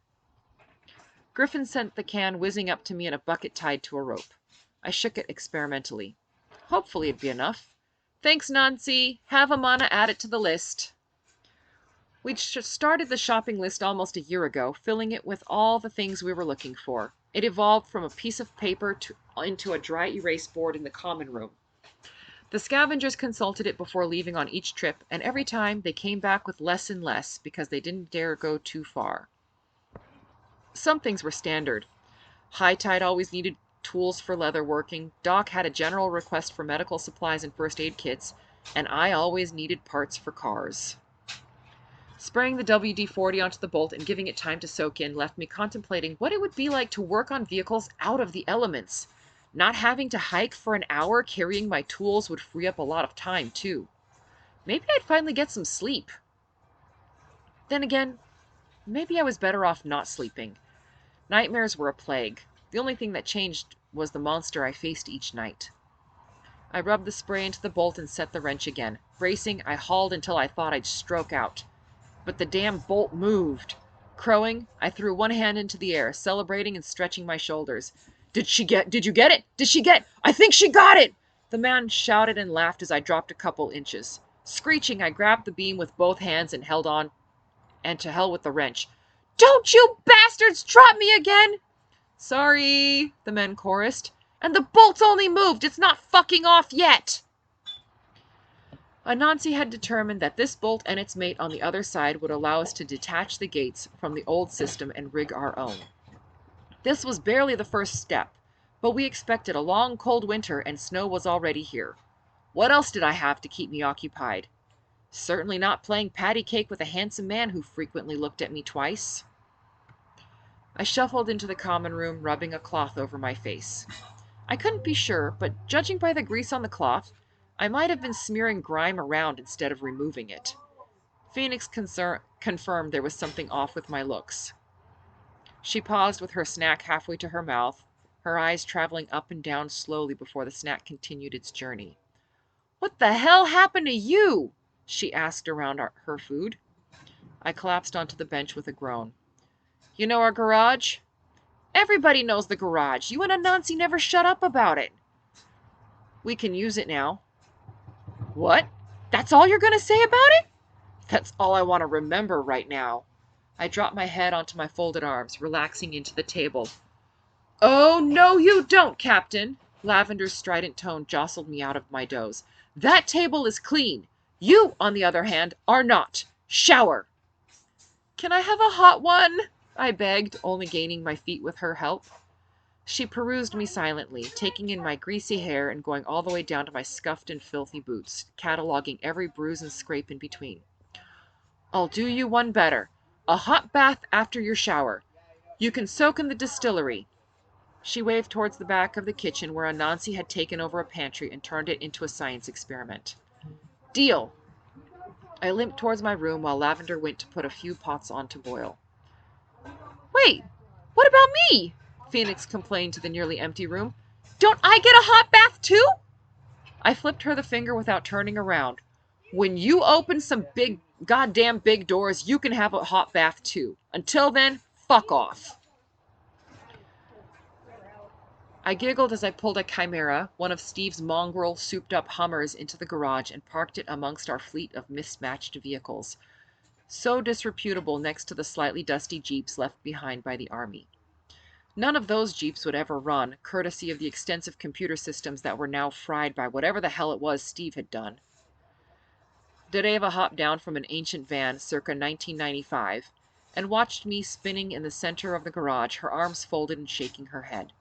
Griffin sent the can whizzing up to me in a bucket tied to a rope. I shook it experimentally. Hopefully it'd be enough. "Thanks, Nancy. Have Amana add it to the list." We'd started the shopping list almost a year ago, filling it with all the things we were looking for. It evolved from a piece of paper into a dry erase board in the common room. The scavengers consulted it before leaving on each trip, and every time they came back with less and less because they didn't dare go too far. Some things were standard. High Tide always needed tools for leather working, Doc had a general request for medical supplies and first aid kits, and I always needed parts for cars. Spraying the WD-40 onto the bolt and giving it time to soak in left me contemplating what it would be like to work on vehicles out of the elements. Not having to hike for an hour carrying my tools would free up a lot of time, too. Maybe I'd finally get some sleep. Then again, maybe I was better off not sleeping. Nightmares were a plague. The only thing that changed was the monster I faced each night. I rubbed the spray into the bolt and set the wrench again. Bracing, I hauled until I thought I'd stroke out. But the damn bolt moved. Crowing, I threw one hand into the air, celebrating and stretching my shoulders. Did you get it? Did she get? I think she got it!" The man shouted and laughed as I dropped a couple inches. Screeching, I grabbed the beam with both hands and held on, and to hell with the wrench. "Don't you bastards drop me again!" "Sorry," the men chorused. "And the bolt's only moved. It's not fucking off yet." Anansi had determined that this bolt and its mate on the other side would allow us to detach the gates from the old system and rig our own. This was barely the first step, but we expected a long cold winter and snow was already here. What else did I have to keep me occupied? Certainly not playing patty cake with a handsome man who frequently looked at me twice. I shuffled into the common room, rubbing a cloth over my face. I couldn't be sure, but judging by the grease on the cloth, I might have been smearing grime around instead of removing it. Phoenix confirmed there was something off with my looks. She paused with her snack halfway to her mouth, her eyes traveling up and down slowly before the snack continued its journey. "What the hell happened to you?" she asked around her food. I collapsed onto the bench with a groan. "You know our garage?" "Everybody knows the garage. You and Anansi never shut up about it." "We can use it now." "What? That's all you're going to say about it?" "That's all I want to remember right now." I dropped my head onto my folded arms, relaxing into the table. "Oh, no, you don't, Captain!" Lavender's strident tone jostled me out of my doze. "That table is clean. You, on the other hand, are not. Shower!" "Can I have a hot one?" I begged, only gaining my feet with her help. She perused me silently, taking in my greasy hair and going all the way down to my scuffed and filthy boots, cataloging every bruise and scrape in between. "I'll do you one better. A hot bath after your shower. You can soak in the distillery." She waved towards the back of the kitchen where Anansi had taken over a pantry and turned it into a science experiment. "Deal." I limped towards my room while Lavender went to put a few pots on to boil. "Wait, what about me?" Phoenix complained to the nearly empty room. "Don't I get a hot bath too?" I flipped her the finger without turning around. "When you open some goddamn big doors, you can have a hot bath too. Until then, fuck off." I giggled as I pulled a Chimera, one of Steve's mongrel souped-up Hummers, into the garage and parked it amongst our fleet of mismatched vehicles, so disreputable next to the slightly dusty Jeeps left behind by the Army. None of those Jeeps would ever run, courtesy of the extensive computer systems that were now fried by whatever the hell it was Steve had done. Dereva hopped down from an ancient van, circa 1995, and watched me spinning in the center of the garage, her arms folded and shaking her head.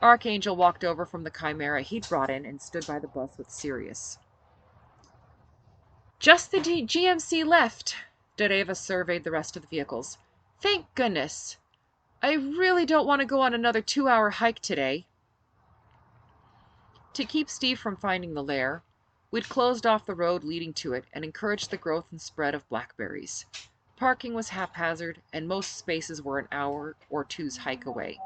Archangel walked over from the Chimera he'd brought in and stood by the bus with Sirius. "Just the GMC left." Dereva surveyed the rest of the vehicles. "Thank goodness. I really don't want to go on another 2-hour hike today." To keep Steve from finding the lair, we'd closed off the road leading to it and encouraged the growth and spread of blackberries. Parking was haphazard, and most spaces were an hour or two's hike away.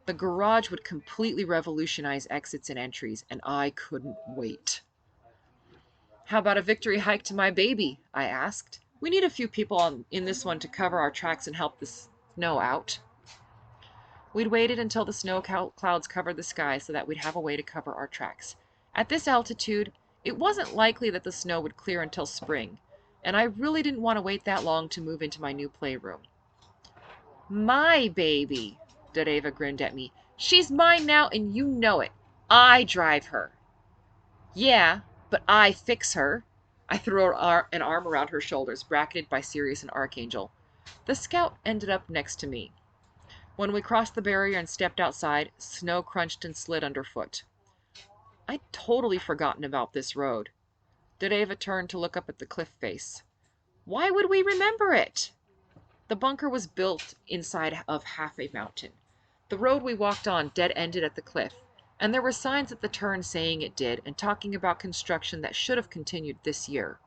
The garage would completely revolutionize exits and entries, and I couldn't wait. How about a victory hike to my baby? I asked. We need a few people in this one to cover our tracks and help the snow out. We'd waited until the snow clouds covered the sky so that we'd have a way to cover our tracks. At this altitude, it wasn't likely that the snow would clear until spring, and I really didn't want to wait that long to move into my new playroom. My baby, Dareva grinned at me. She's mine now and you know it. I drive her. Yeah, but I fix her. I threw an arm around her shoulders, bracketed by Sirius and Archangel. The scout ended up next to me. When we crossed the barrier and stepped outside, snow crunched and slid underfoot. I'd totally forgotten about this road. Dareva turned to look up at the cliff face. Why would we remember it? The bunker was built inside of half a mountain. The road we walked on dead-ended at the cliff, and there were signs at the turn saying it did and talking about construction that should have continued this year.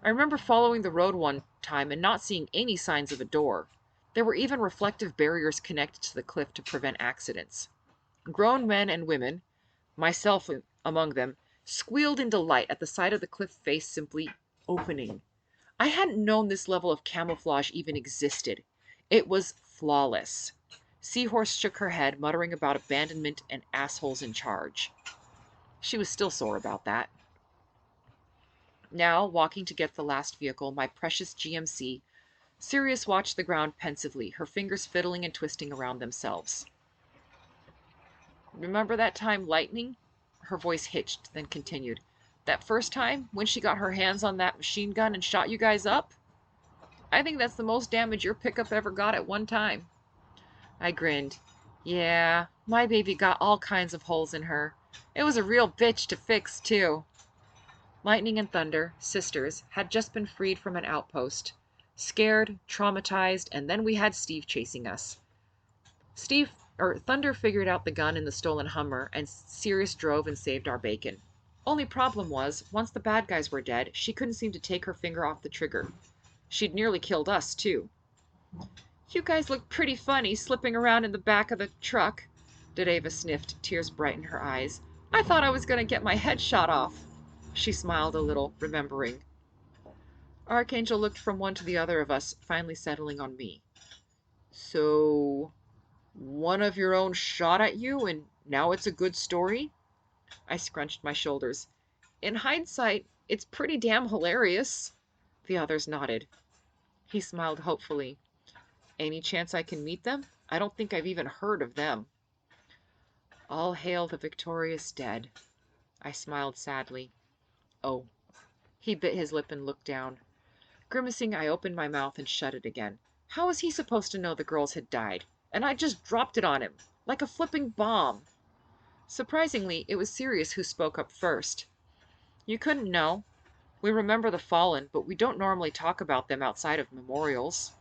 I remember following the road one time and not seeing any signs of a door. There were even reflective barriers connected to the cliff to prevent accidents. Grown men and women, myself among them, squealed in delight at the sight of the cliff face simply opening. I hadn't known this level of camouflage even existed. It was flawless. Seahorse shook her head, muttering about abandonment and assholes in charge. She was still sore about that. Now, walking to get the last vehicle, my precious GMC, Sirius watched the ground pensively, her fingers fiddling and twisting around themselves. Remember that time, Lightning? Her voice hitched, then continued. That first time, when she got her hands on that machine gun and shot you guys up? I think that's the most damage your pickup ever got at one time. I grinned. Yeah, my baby got all kinds of holes in her. It was a real bitch to fix, too. Lightning and Thunder, sisters, had just been freed from an outpost. Scared, traumatized, and then we had Steve chasing us. Thunder figured out the gun in the stolen Hummer, and Sirius drove and saved our bacon. Only problem was, once the bad guys were dead, she couldn't seem to take her finger off the trigger. She'd nearly killed us, too. You guys look pretty funny slipping around in the back of the truck, Dareva sniffed, tears bright in her eyes. I thought I was going to get my head shot off. She smiled a little, remembering. Archangel looked from one to the other of us, finally settling on me. So, one of your own shot at you, and now it's a good story? I scrunched my shoulders. In hindsight, it's pretty damn hilarious. The others nodded. He smiled hopefully. Any chance I can meet them? I don't think I've even heard of them. All hail the victorious dead. I smiled sadly. Oh. He bit his lip and looked down. Grimacing, I opened my mouth and shut it again. How was he supposed to know the girls had died? And I just dropped it on him, like a flipping bomb. Surprisingly, it was Sirius who spoke up first. You couldn't know. We remember the fallen, but we don't normally talk about them outside of memorials.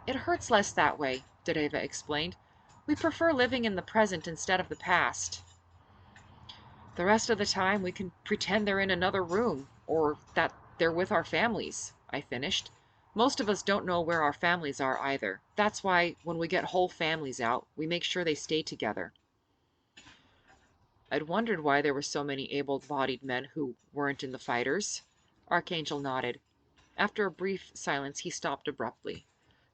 It hurts less that way, Dareva explained. We prefer living in the present instead of the past. The rest of the time we can pretend they're in another room, or that they're with our families, I finished. Most of us don't know where our families are either. That's why, when we get whole families out, we make sure they stay together. I'd wondered why there were so many able-bodied men who weren't in the fighters. Archangel nodded. After a brief silence, he stopped abruptly.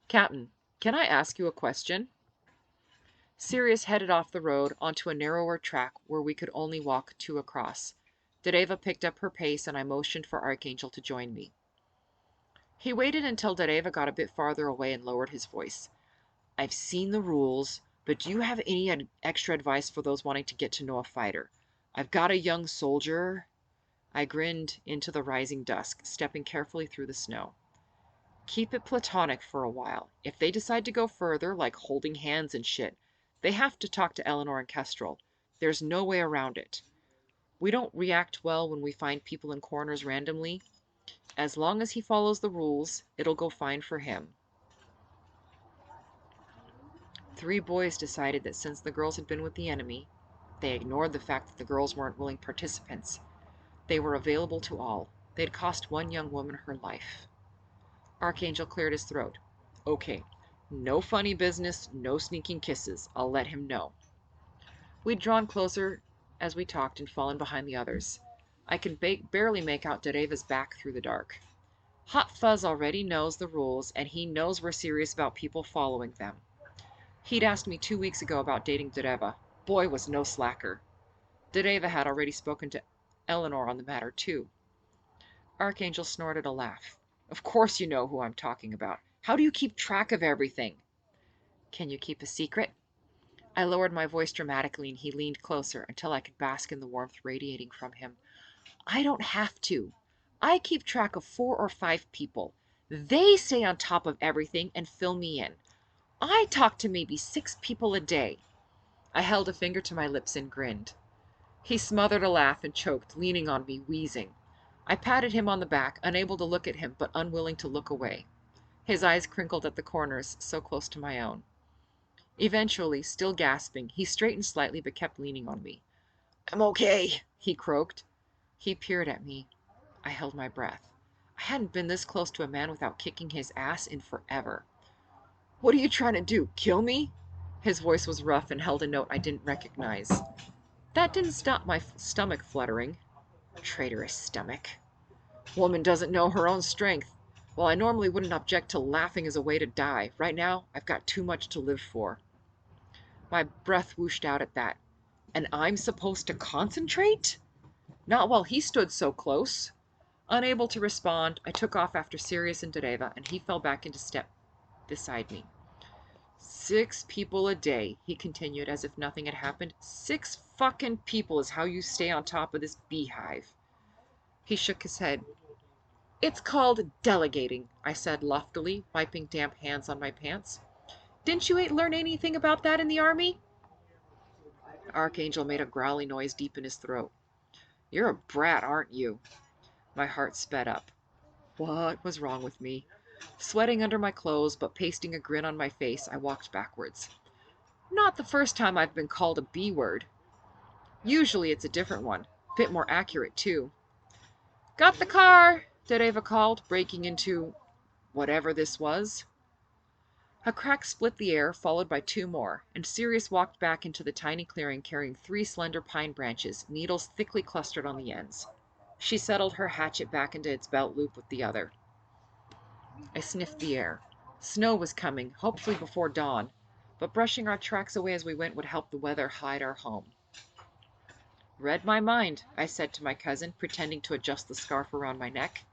Captain, can I ask you a question? Sirius headed off the road onto a narrower track where we could only walk two across. Dareva picked up her pace and I motioned for Archangel to join me. He waited until Dareva got a bit farther away and lowered his voice. I've seen the rules, but do you have any extra advice for those wanting to get to know a fighter? I've got a young soldier. I grinned into the rising dusk, stepping carefully through the snow. Keep it platonic for a while. If they decide to go further, like holding hands and shit, they have to talk to Eleanor and Kestrel. There's no way around it. We don't react well when we find people in corners randomly. As long as he follows the rules, it'll go fine for him. 3 boys decided that since the girls had been with the enemy, they ignored the fact that the girls weren't willing participants. They were available to all. They'd cost one young woman her life. Archangel cleared his throat. Okay, No funny business, no sneaking kisses. I'll let him know. We'd drawn closer as we talked and fallen behind the others. I could barely make out Dereva's back through the dark. Hot Fuzz already knows the rules, and he knows we're serious about people following them. He'd asked me 2 weeks ago about dating Dereva. Boy was no slacker. Dereva had already spoken to Eleanor on the matter, too. Archangel snorted a laugh. Of course you know who I'm talking about. How do you keep track of everything? Can you keep a secret? I lowered my voice dramatically, and he leaned closer until I could bask in the warmth radiating from him. I don't have to. I keep track of 4 or 5 people. They stay on top of everything and fill me in. I talk to maybe 6 people a day. I held a finger to my lips and grinned. He smothered a laugh and choked, leaning on me, wheezing. I patted him on the back, unable to look at him, but unwilling to look away. His eyes crinkled at the corners, so close to my own. Eventually, still gasping, he straightened slightly but kept leaning on me. I'm okay, he croaked. He peered at me. I held my breath. I hadn't been this close to a man without kicking his ass in forever. What are you trying to do, kill me? His voice was rough and held a note I didn't recognize. That didn't stop my stomach fluttering. Traitorous stomach. Woman doesn't know her own strength. While I normally wouldn't object to laughing as a way to die, right now I've got too much to live for. My breath whooshed out at that. And I'm supposed to concentrate? Not while he stood so close. Unable to respond, I took off after Sirius and Dereva, and he fell back into step beside me. 6 people a day, he continued as if nothing had happened. 6 fucking people is how you stay on top of this beehive. He shook his head. It's called delegating, I said loftily, wiping damp hands on my pants. Didn't you learn anything about that in the army? Archangel made a growly noise deep in his throat. You're a brat, aren't you? My heart sped up. What was wrong with me? Sweating under my clothes, but pasting a grin on my face, I walked backwards. Not the first time I've been called a B-word. Usually it's a different one. Bit more accurate, too. Got the car, Dereva called, breaking into whatever this was. A crack split the air, followed by 2 more, and Sirius walked back into the tiny clearing carrying 3 slender pine branches, needles thickly clustered on the ends. She settled her hatchet back into its belt loop with the other. I sniffed the air. Snow was coming, hopefully before dawn, but brushing our tracks away as we went would help the weather hide our home. Read my mind, I said to my cousin, pretending to adjust the scarf around my neck.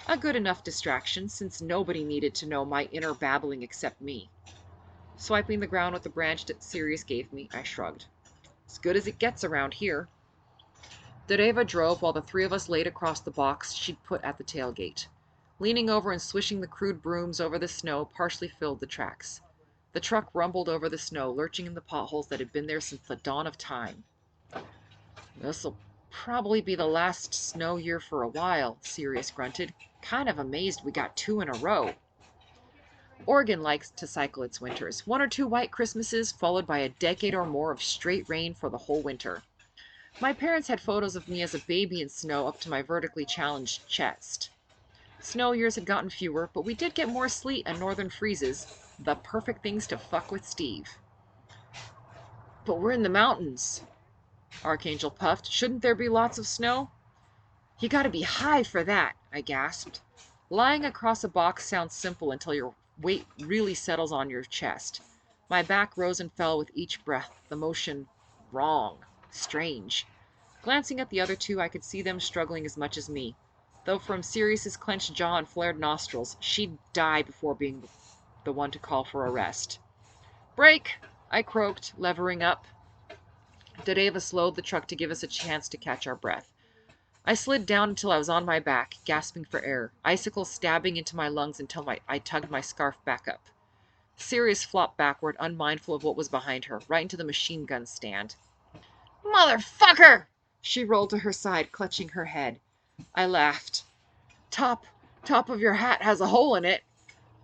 A good enough distraction, since nobody needed to know my inner babbling except me. Swiping the ground with the branch that Sirius gave me, I shrugged. As good as it gets around here. Dereva drove while the 3 of us laid across the box she'd put at the tailgate. Leaning over and swishing the crude brooms over the snow partially filled the tracks. The truck rumbled over the snow, lurching in the potholes that had been there since the dawn of time. This'll probably be the last snow year for a while, Sirius grunted. Kind of amazed we got 2 in a row. Oregon likes to cycle its winters. 1 or 2 white Christmases, followed by a decade or more of straight rain for the whole winter. My parents had photos of me as a baby in snow up to my vertically challenged chest. Snow years had gotten fewer, but we did get more sleet and northern freezes. The perfect things to fuck with Steve. But we're in the mountains, Archangel puffed. Shouldn't there be lots of snow? You gotta be high for that, I gasped. Lying across a box sounds simple until your weight really settles on your chest. My back rose and fell with each breath, the motion wrong, strange. Glancing at the other 2, I could see them struggling as much as me. Though from Sirius's clenched jaw and flared nostrils, she'd die before being the one to call for a rest. Brake! I croaked, levering up. Dereva slowed the truck to give us a chance to catch our breath. I slid down until I was on my back, gasping for air, icicles stabbing into my lungs until I tugged my scarf back up. Sirius flopped backward, unmindful of what was behind her, right into the machine gun stand. Motherfucker! She rolled to her side, clutching her head. I laughed. Top of your hat has a hole in it.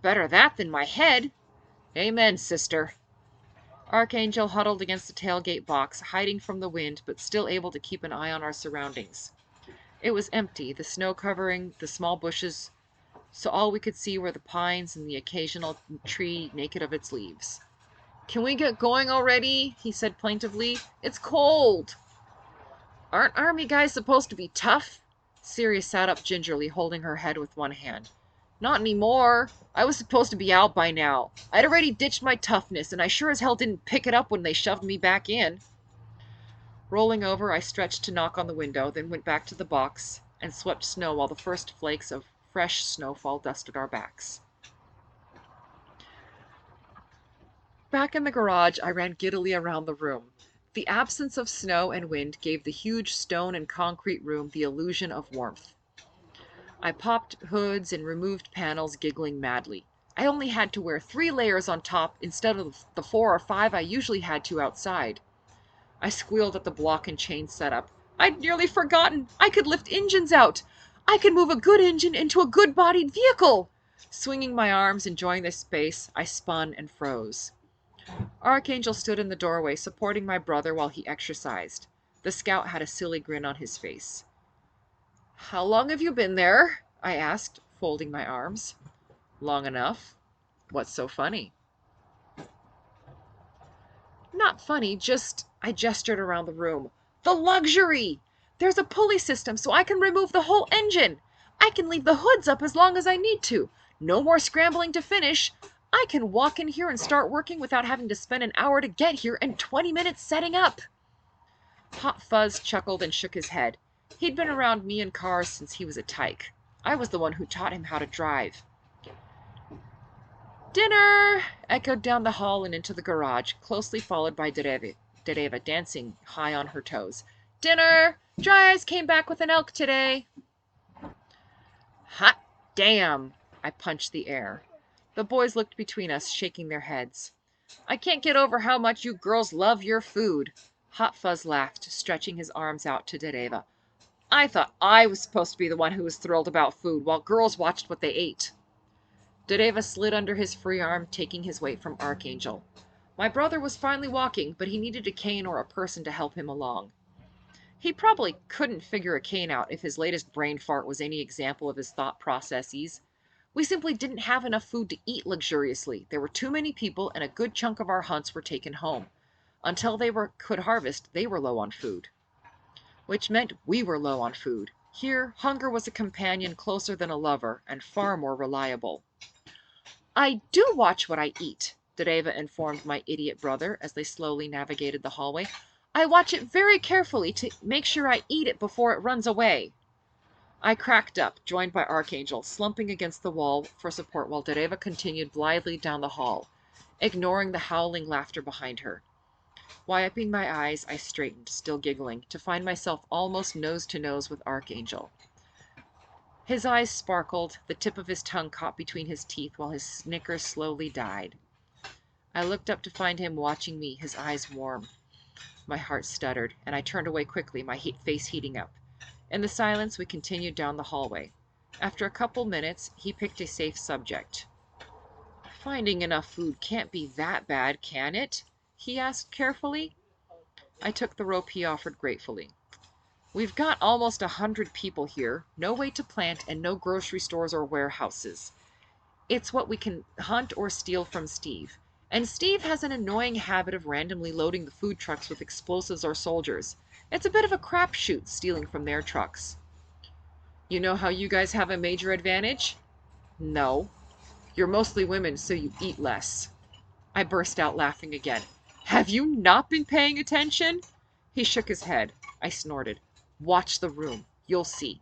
Better that than my head. Amen, sister. Archangel huddled against the tailgate box, hiding from the wind, but still able to keep an eye on our surroundings. It was empty, the snow covering the small bushes so all we could see were the pines and the occasional tree naked of its leaves. "Can we get going already?" he said plaintively. "It's cold." "Aren't army guys supposed to be tough?" Sirius sat up gingerly, holding her head with one hand. "Not anymore. I was supposed to be out by now. I'd already ditched my toughness, and I sure as hell didn't pick it up when they shoved me back in." Rolling over, I stretched to knock on the window, then went back to the box and swept snow while the first flakes of fresh snowfall dusted our backs. Back in the garage, I ran giddily around the room. The absence of snow and wind gave the huge stone and concrete room the illusion of warmth. I popped hoods and removed panels, giggling madly. I only had to wear 3 layers on top instead of the 4 or 5 I usually had to outside. I squealed at the block and chain setup. I'd nearly forgotten. I could lift engines out. I could move a good engine into a good-bodied vehicle. Swinging my arms, enjoying the space, I spun and froze. Archangel stood in the doorway, supporting my brother while he exercised. The scout had a silly grin on his face. "How long have you been there?" I asked, folding my arms. "Long enough. What's so funny?" "Not funny, just," I gestured around the room, "the luxury! There's a pulley system so I can remove the whole engine. I can leave the hoods up as long as I need to. No more scrambling to finish. I can walk in here and start working without having to spend an hour to get here and 20 minutes setting up." Hot Fuzz chuckled and shook his head. He'd been around me and cars since he was a tyke. I was the one who taught him how to drive. "Dinner!" echoed down the hall and into the garage, closely followed by Dereva dancing high on her toes. "Dinner! Dry Eyes came back with an elk today." "Hot damn!" I punched the air. The boys looked between us, shaking their heads. "I can't get over how much you girls love your food." Hot Fuzz laughed, stretching his arms out to Dereva. "I thought I was supposed to be the one who was thrilled about food, while girls watched what they ate." Dereva slid under his free arm, taking his weight from Archangel. My brother was finally walking, but he needed a cane or a person to help him along. He probably couldn't figure a cane out if his latest brain fart was any example of his thought processes. We simply didn't have enough food to eat luxuriously. There were too many people, and a good chunk of our hunts were taken home. Until could harvest, they were low on food. Which meant we were low on food. Here, hunger was a companion closer than a lover, and far more reliable. "I do watch what I eat," Dereva informed my idiot brother as they slowly navigated the hallway. "I watch it very carefully to make sure I eat it before it runs away." I cracked up, joined by Archangel, slumping against the wall for support while Dereva continued blithely down the hall, ignoring the howling laughter behind her. Wiping my eyes, I straightened, still giggling, to find myself almost nose to nose with Archangel. His eyes sparkled, the tip of his tongue caught between his teeth while his snicker slowly died. I looked up to find him watching me, his eyes warm. My heart stuttered, and I turned away quickly, my face heating up. In the silence, we continued down the hallway. After a couple minutes, he picked a safe subject. "Finding enough food can't be that bad, can it?" he asked carefully. I took the rope he offered gratefully. "We've got almost 100 people here, no way to plant, and no grocery stores or warehouses. It's what we can hunt or steal from Steve. And Steve has an annoying habit of randomly loading the food trucks with explosives or soldiers. It's a bit of a crapshoot stealing from their trucks." "You know how you guys have a major advantage?" "No. You're mostly women, so you eat less." I burst out laughing again. "Have you not been paying attention?" He shook his head. I snorted. "Watch the room. You'll see."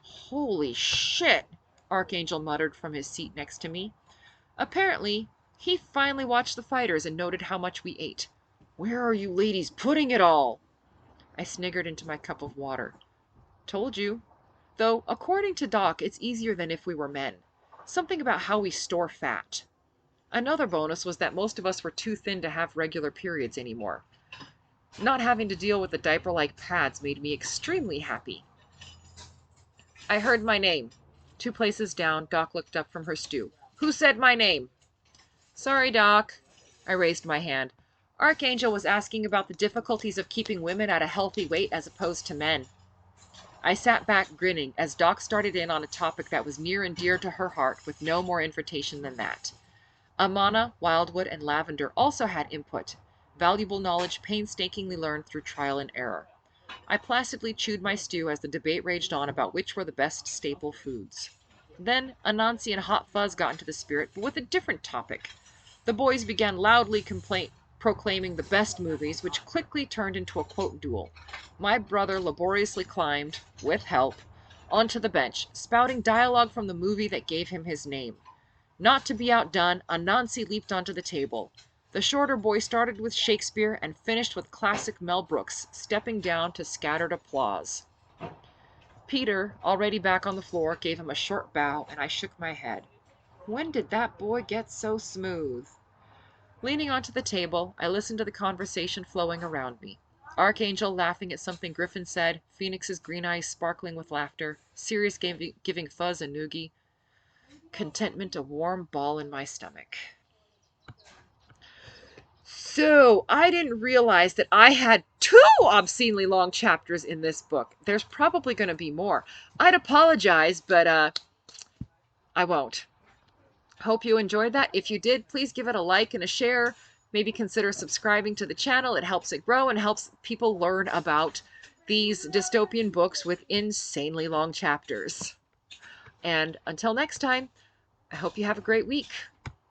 "Holy shit," Archangel muttered from his seat next to me. Apparently, he finally watched the fighters and noted how much we ate. "Where are you ladies putting it all?" I sniggered into my cup of water. "Told you. Though, according to Doc, it's easier than if we were men. Something about how we store fat." Another bonus was that most of us were too thin to have regular periods anymore. Not having to deal with the diaper-like pads made me extremely happy. I heard my name. 2 places down, Doc looked up from her stew. "Who said my name?" "Sorry, Doc." I raised my hand. "Archangel was asking about the difficulties of keeping women at a healthy weight as opposed to men." I sat back grinning as Doc started in on a topic that was near and dear to her heart with no more invitation than that. Amana, Wildwood, and Lavender also had input, valuable knowledge painstakingly learned through trial and error. I placidly chewed my stew as the debate raged on about which were the best staple foods. Then Anansi and Hot Fuzz got into the spirit, but with a different topic. The boys began loudly proclaiming the best movies, which quickly turned into a quote duel. My brother laboriously climbed, with help, onto the bench, spouting dialogue from the movie that gave him his name. Not to be outdone, Anansi leaped onto the table. The shorter boy started with Shakespeare and finished with classic Mel Brooks, stepping down to scattered applause. Peter, already back on the floor, gave him a short bow, and I shook my head. When did that boy get so smooth? Leaning onto the table, I listened to the conversation flowing around me. Archangel laughing at something Griffin said, Phoenix's green eyes sparkling with laughter, Sirius giving Fuzz a noogie, contentment a warm ball in my stomach. So, I didn't realize that I had 2 obscenely long chapters in this book. There's probably going to be more. I'd apologize, but I won't. Hope you enjoyed that. If you did, please give it a like and a share. Maybe consider subscribing to the channel. It helps it grow and helps people learn about these dystopian books with insanely long chapters. And until next time, I hope you have a great week.